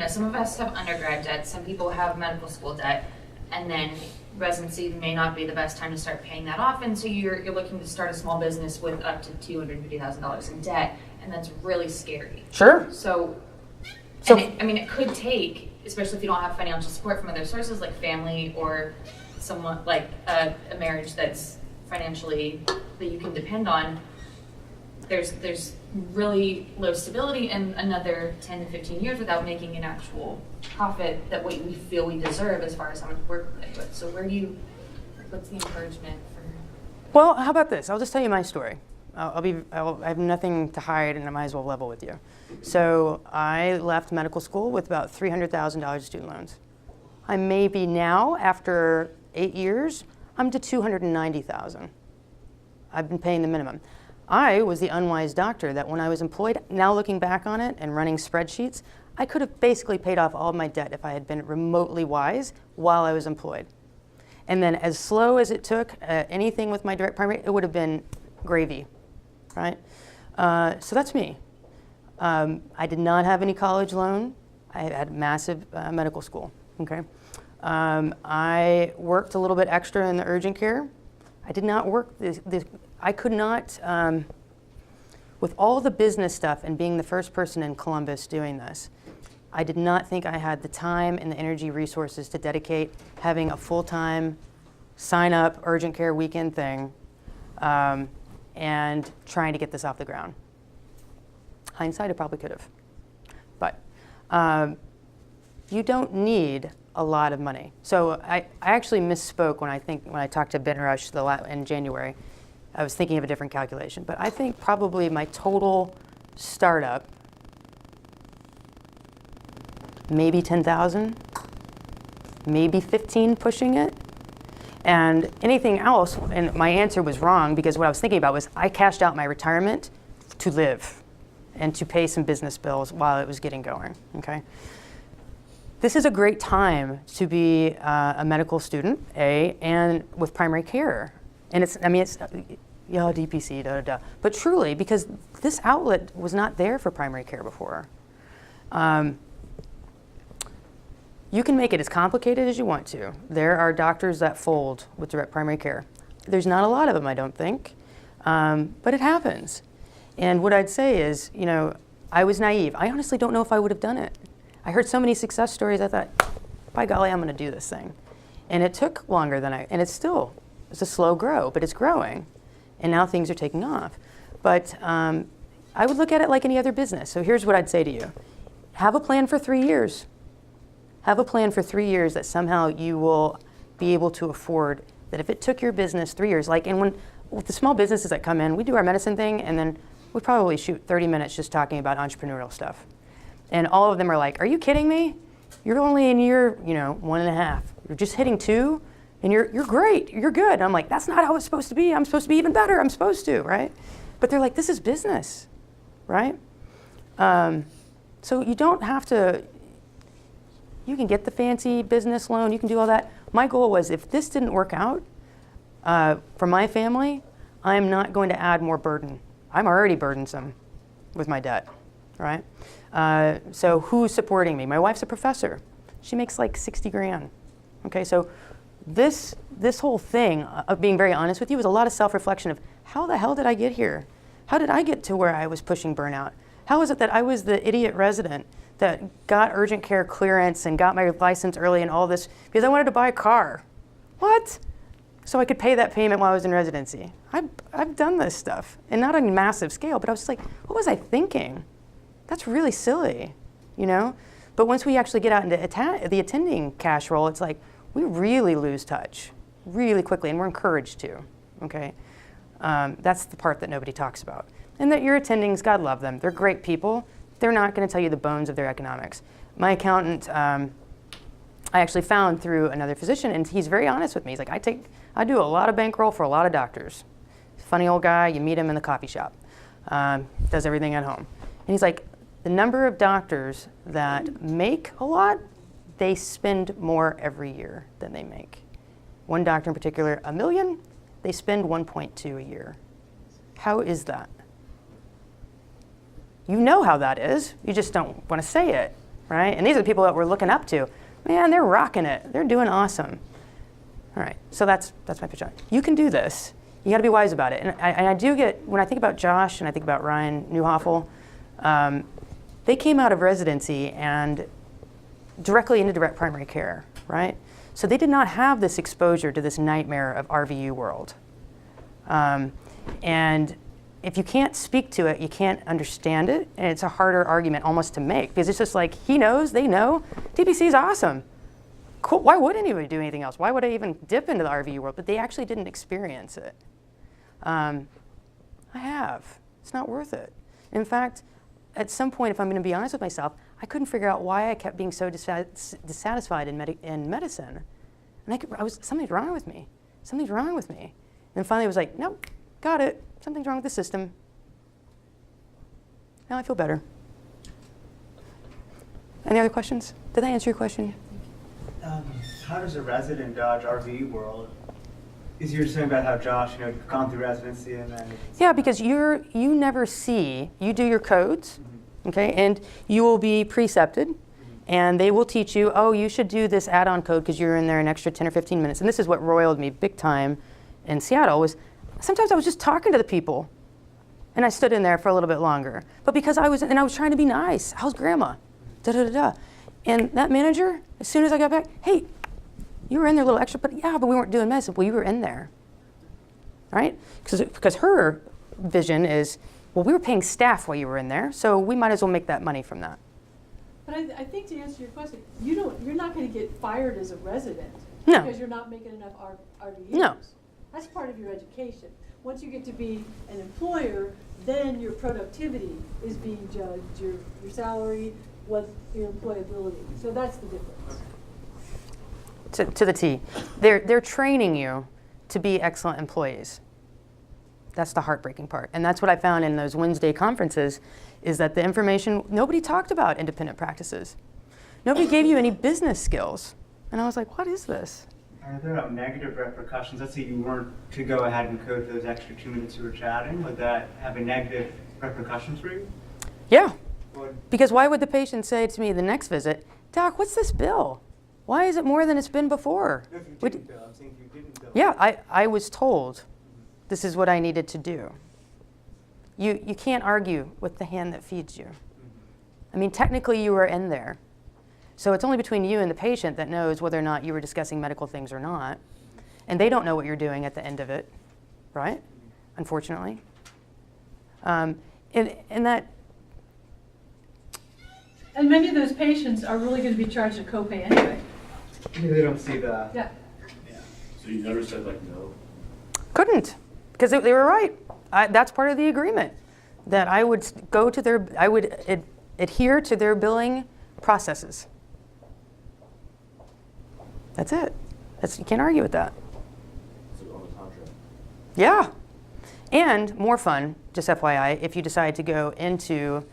some of us have undergrad debt, some people have medical school debt, and then residency may not be the best time to start paying that off, and so you're looking to start a small business with up to $250,000 in debt, and that's really scary. Sure. So it could take, especially if you don't have financial support from other sources like family or someone like a marriage that's financially that you can depend on, there's really low stability and another 10 to 15 years without making an actual profit that we feel we deserve as far as how much work we put. So what's the encouragement for? Well, how about this? I'll just tell you my story. I have nothing to hide, and I might as well level with you. So I left medical school with about $300,000 student loans. I may be now, after 8 years, I'm to $290,000. I've been paying the minimum. I was the unwise doctor that when I was employed, now looking back on it and running spreadsheets, I could have basically paid off all of my debt if I had been remotely wise while I was employed. And then as slow as it took, anything with my direct primary, it would have been gravy, right? So that's me. I did not have any college loan. I had massive medical school, okay? I worked a little bit extra in the urgent care. I did not work I could not, with all the business stuff and being the first person in Columbus doing this, I did not think I had the time and the energy resources to dedicate having a full-time sign-up urgent care weekend thing and trying to get this off the ground. Hindsight, I probably could have. But you don't need a lot of money. So I actually misspoke when I talked to Ben Rush in January. I was thinking of a different calculation, but I think probably my total startup, maybe 10,000, maybe 15 pushing it, and anything else, and my answer was wrong because what I was thinking about was I cashed out my retirement to live. and to pay some business bills while it was getting going, okay? This is a great time to be a medical student, and with primary care. And it's, yeah, DPC, But truly, because this outlet was not there for primary care before. You can make it as complicated as you want to. There are doctors that fold with direct primary care. There's not a lot of them, I don't think, but it happens. And what I'd say is, I was naive. I honestly don't know if I would have done it. I heard so many success stories, I thought, by golly, I'm gonna do this thing. And it took longer than and it's a slow grow, but it's growing. And now things are taking off. But I would look at it like any other business. So here's what I'd say to you. Have a plan for 3 years. Have a plan for 3 years that somehow you will be able to afford, that if it took your business 3 years, with the small businesses that come in, we do our medicine thing, and then we probably shoot 30 minutes just talking about entrepreneurial stuff. And all of them are like, are you kidding me? You're only in year, 1.5. You're just hitting 2, and you're great, you're good. And I'm like, that's not how it's supposed to be. I'm supposed to be even better, I'm supposed to, right? But they're like, this is business, right? So you don't have to, you can get the fancy business loan, you can do all that. My goal was, if this didn't work out for my family, I'm not going to add more burden. I'm already burdensome with my debt, right? So who's supporting me? My wife's a professor. She makes like 60 grand. Okay, so this whole thing of being very honest with you was a lot of self-reflection of, how the hell did I get here? How did I get to where I was pushing burnout? How is it that I was the idiot resident that got urgent care clearance and got my license early and all this because I wanted to buy a car? What? So I could pay that payment while I was in residency. I've done this stuff, and not on a massive scale, but I was just like, what was I thinking? That's really silly, But once we actually get out into the attending cash roll, it's like, we really lose touch really quickly, and we're encouraged to, okay? That's the part that nobody talks about. And that your attendings, God love them, they're great people. They're not gonna tell you the bones of their economics. My accountant, I actually found through another physician, and he's very honest with me. He's like, I do a lot of bankroll for a lot of doctors. Funny old guy, you meet him in the coffee shop. Does everything at home. And he's like, the number of doctors that make a lot, they spend more every year than they make. One doctor in particular, $1 million, they spend 1.2 a year. How is that? You know how that is, you just don't want to say it, right? And these are the people that we're looking up to. Man, they're rocking it, they're doing awesome. All right, so that's my pitch on it. You can do this, you gotta be wise about it. And I do get, when I think about Josh and I think about Ryan Newhoffel, they came out of residency and directly into direct primary care, right? So they did not have this exposure to this nightmare of RVU world. And if you can't speak to it, you can't understand it, and it's a harder argument almost to make, because it's just like, he knows, they know, DPC is awesome. Cool. Why would anybody do anything else? Why would I even dip into the RVU world? But they actually didn't experience it. I have. It's not worth it. In fact, at some point, if I'm going to be honest with myself, I couldn't figure out why I kept being so dissatisfied in medicine. And something's wrong with me. Something's wrong with me. And finally I was like, nope, got it. Something's wrong with the system. Now I feel better. Any other questions? Did I answer your question? How does a resident dodge RV world? Is you're saying about how Josh, gone through residency and then... Yeah, because you never see, you do your codes, okay, and you will be precepted, and they will teach you, oh, you should do this add-on code because you're in there an extra 10 or 15 minutes. And this is what roiled me big time in Seattle, was sometimes I was just talking to the people, and I stood in there for a little bit longer. But because I was trying to be nice. How's grandma? Da-da-da-da. And that manager, as soon as I got back, hey, you were in there a little extra, but yeah, but we weren't doing medicine. Well, you were in there, right? Because her vision is, well, we were paying staff while you were in there, so we might as well make that money from that. But I think to answer your question, you're not going to get fired as a resident No. because you're not making enough RVUs. No. That's part of your education. Once you get to be an employer, then your productivity is being judged, your salary, what your employability. So that's the difference. To the T. They're training you to be excellent employees. That's the heartbreaking part. And that's what I found in those Wednesday conferences, is that the information, nobody talked about independent practices. Nobody gave you any business skills. And I was like, what is this? Are there negative repercussions? Let's say you weren't to go ahead and code those extra 2 minutes you were chatting. Would that have a negative repercussions for you? Yeah. Would- Because why would the patient say to me the next visit, Doc, what's this bill? Why is it more than it's been before? If you Would- didn't bill, I'm saying if you didn't bill. Yeah, I was told this is what I needed to do. You can't argue with the hand that feeds you. I mean, technically you were in there. So it's only between you and the patient that knows whether or not you were discussing medical things or not. And they don't know what you're doing at the end of it, right? Unfortunately. And that, And many of those patients are really going to be charged a copay anyway. They don't see the. Yeah. So you never said like no? couldn't, because they were right. That's part of the agreement, that I would go to their, I would adhere to their billing processes. That's it. You can't argue with that. Is it on the contract? Yeah. And more fun, just FYI, if you decide to go into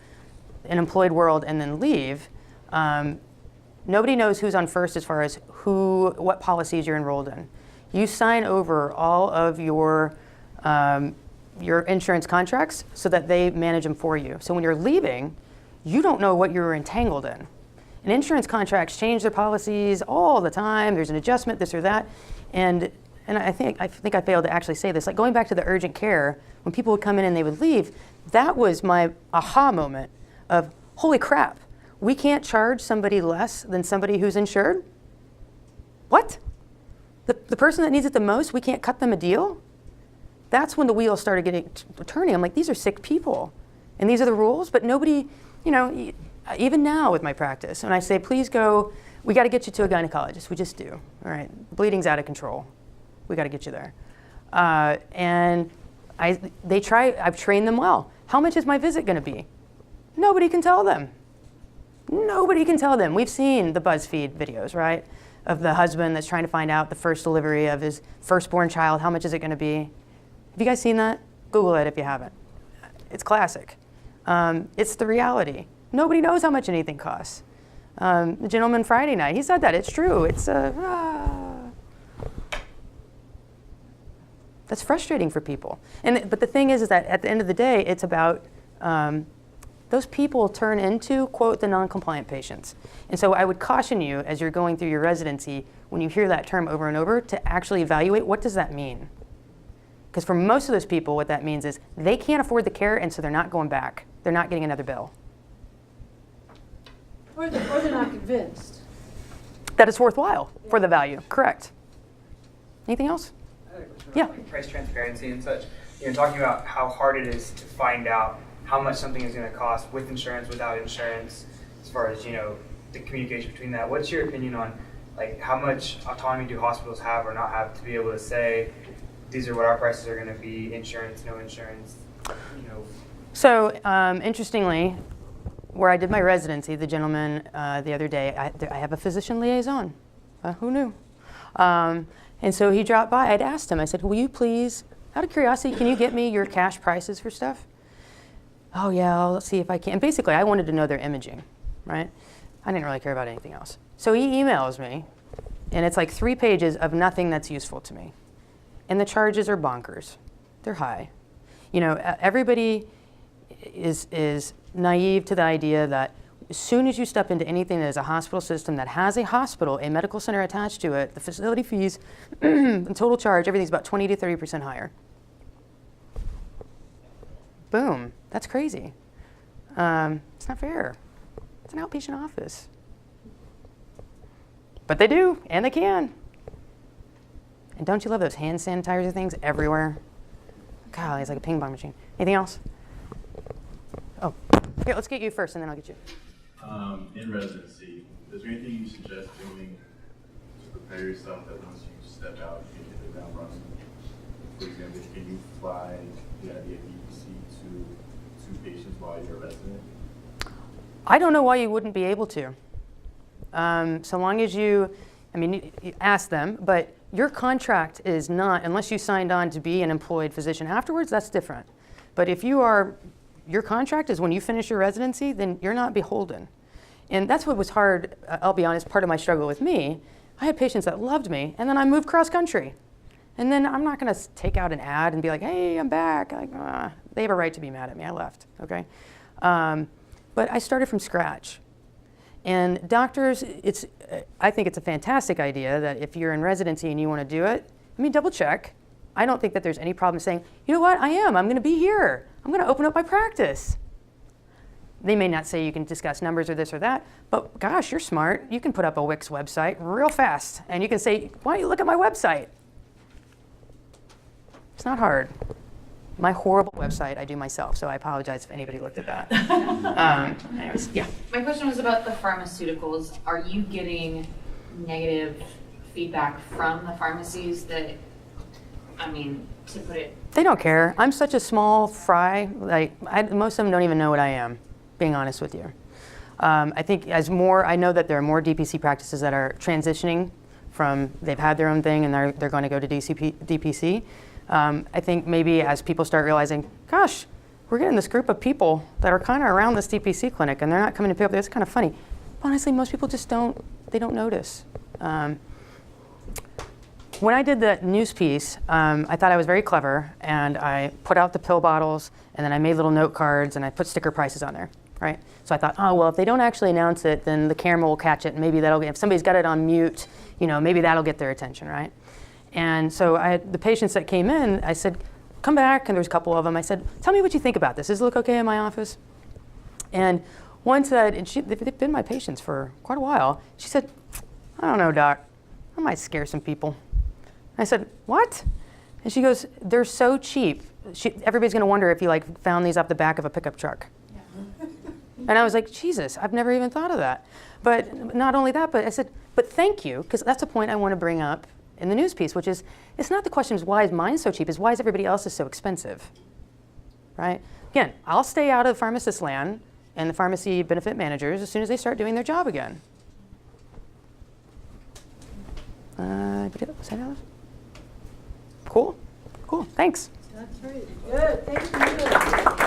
an employed world and then leave, nobody knows who's on first as far as what policies you're enrolled in. You sign over all of your insurance contracts so that they manage them for you. So when you're leaving, you don't know what you're entangled in. And insurance contracts change their policies all the time. There's an adjustment, this or that. And I think I failed to actually say this. Like going back to the urgent care, when people would come in and they would leave, that was my aha moment of, holy crap, we can't charge somebody less than somebody who's insured? What? The person that needs it the most, we can't cut them a deal? That's when the wheels started turning. I'm like, these are sick people. And these are the rules, but nobody, even now with my practice, when I say, please go, we got to get you to a gynecologist. We just do. All right, bleeding's out of control. We got to get you there. And I've trained them well. How much is my visit going to be? Nobody can tell them. Nobody can tell them. We've seen the BuzzFeed videos, right? Of the husband that's trying to find out the first delivery of his firstborn child. How much is it going to be? Have you guys seen that? Google it if you haven't. It's classic. It's the reality. Nobody knows how much anything costs. The gentleman Friday night, he said that. It's true. That's frustrating for people. But the thing is that at the end of the day, it's about those people turn into, quote, the non-compliant patients. And so I would caution you as you're going through your residency, when you hear that term over and over, to actually evaluate, what does that mean? Because for most of those people, what that means is they can't afford the care, and so they're not going back. They're not getting another bill. Or they're not convinced. That it's worthwhile for the value. Correct. Anything else? Yeah. Like price transparency and such. Talking about how hard it is to find out how much something is going to cost with insurance, without insurance, as far as the communication between that. What's your opinion on like how much autonomy do hospitals have or not have to be able to say these are what our prices are going to be, insurance, no insurance? So interestingly, where I did my residency, the gentleman the other day, I have a physician liaison. Who knew? And so he dropped by. I'd asked him, I said, will you please, out of curiosity, can you get me your cash prices for stuff? Oh yeah, let's see if I can. And basically, I wanted to know their imaging, right? I didn't really care about anything else. So he emails me, and it's like 3 pages of nothing that's useful to me. And the charges are bonkers. They're high. Everybody is naive to the idea that as soon as you step into anything that is a hospital system that has a hospital, a medical center attached to it, the facility fees, the total charge, everything's about 20 to 30% higher. Boom. That's crazy. It's not fair. It's an outpatient office. But they do, and they can. And don't you love those hand sanitizer things everywhere? God, it's like a ping pong machine. Anything else? Oh, here, let's get you first, and then I'll get you. In residency, is there anything you suggest doing to prepare yourself that once you step out, you can hit the ground running? For example, can you fly the idea of EPC to patients while you're a resident? I don't know why you wouldn't be able to. So long as you ask them, but your contract is not, unless you signed on to be an employed physician afterwards, that's different. But if your contract is when you finish your residency, then you're not beholden. And that's what was hard, I'll be honest, part of my struggle with me. I had patients that loved me, and then I moved cross country. And then I'm not gonna take out an ad and be like, hey, I'm back. Like, they have a right to be mad at me, I left, okay? But I started from scratch. And doctors, I think it's a fantastic idea that if you're in residency and you wanna do it, double check. I don't think that there's any problem saying, you know what, I'm gonna be here. I'm gonna open up my practice. They may not say you can discuss numbers or this or that, but gosh, you're smart. You can put up a Wix website real fast, and you can say, why don't you look at my website? It's not hard. My horrible website I do myself, so I apologize if anybody looked at that. Anyways, yeah. My question was about the pharmaceuticals. Are you getting negative feedback from the pharmacies that, to put it? They don't care. I'm such a small fry. Most of them don't even know what I am, being honest with you. I think I know that there are more DPC practices that are transitioning from, they've had their own thing and they're going to go to DPC. I think maybe as people start realizing, gosh, we're getting this group of people that are kind of around this DPC clinic and they're not coming to pick up. That's kind of funny. Honestly, most people just don't notice. When I did the news piece, I thought I was very clever, and I put out the pill bottles, and then I made little note cards, and I put sticker prices on there, right? So I thought, oh, well, if they don't actually announce it, then the camera will catch it, and maybe if somebody's got it on mute, maybe that'll get their attention, right? And so the patients that came in, I said, come back, and there was a couple of them. I said, tell me what you think about this. Does it look okay in my office? And one said, and they've been my patients for quite a while. She said, I don't know, doc. I might scare some people. I said, what? And she goes, they're so cheap. Everybody's gonna wonder if you found these off the back of a pickup truck. Yeah. And I was like, Jesus, I've never even thought of that. But not only that, but I said, but thank you, because that's a point I wanna bring up in the news piece, which is, it's not the question is why is mine so cheap, it's why is everybody else's so expensive, right? Again, I'll stay out of pharmacist land and the pharmacy benefit managers as soon as they start doing their job again. Was that else? Cool, thanks. That's right. Good, thank you.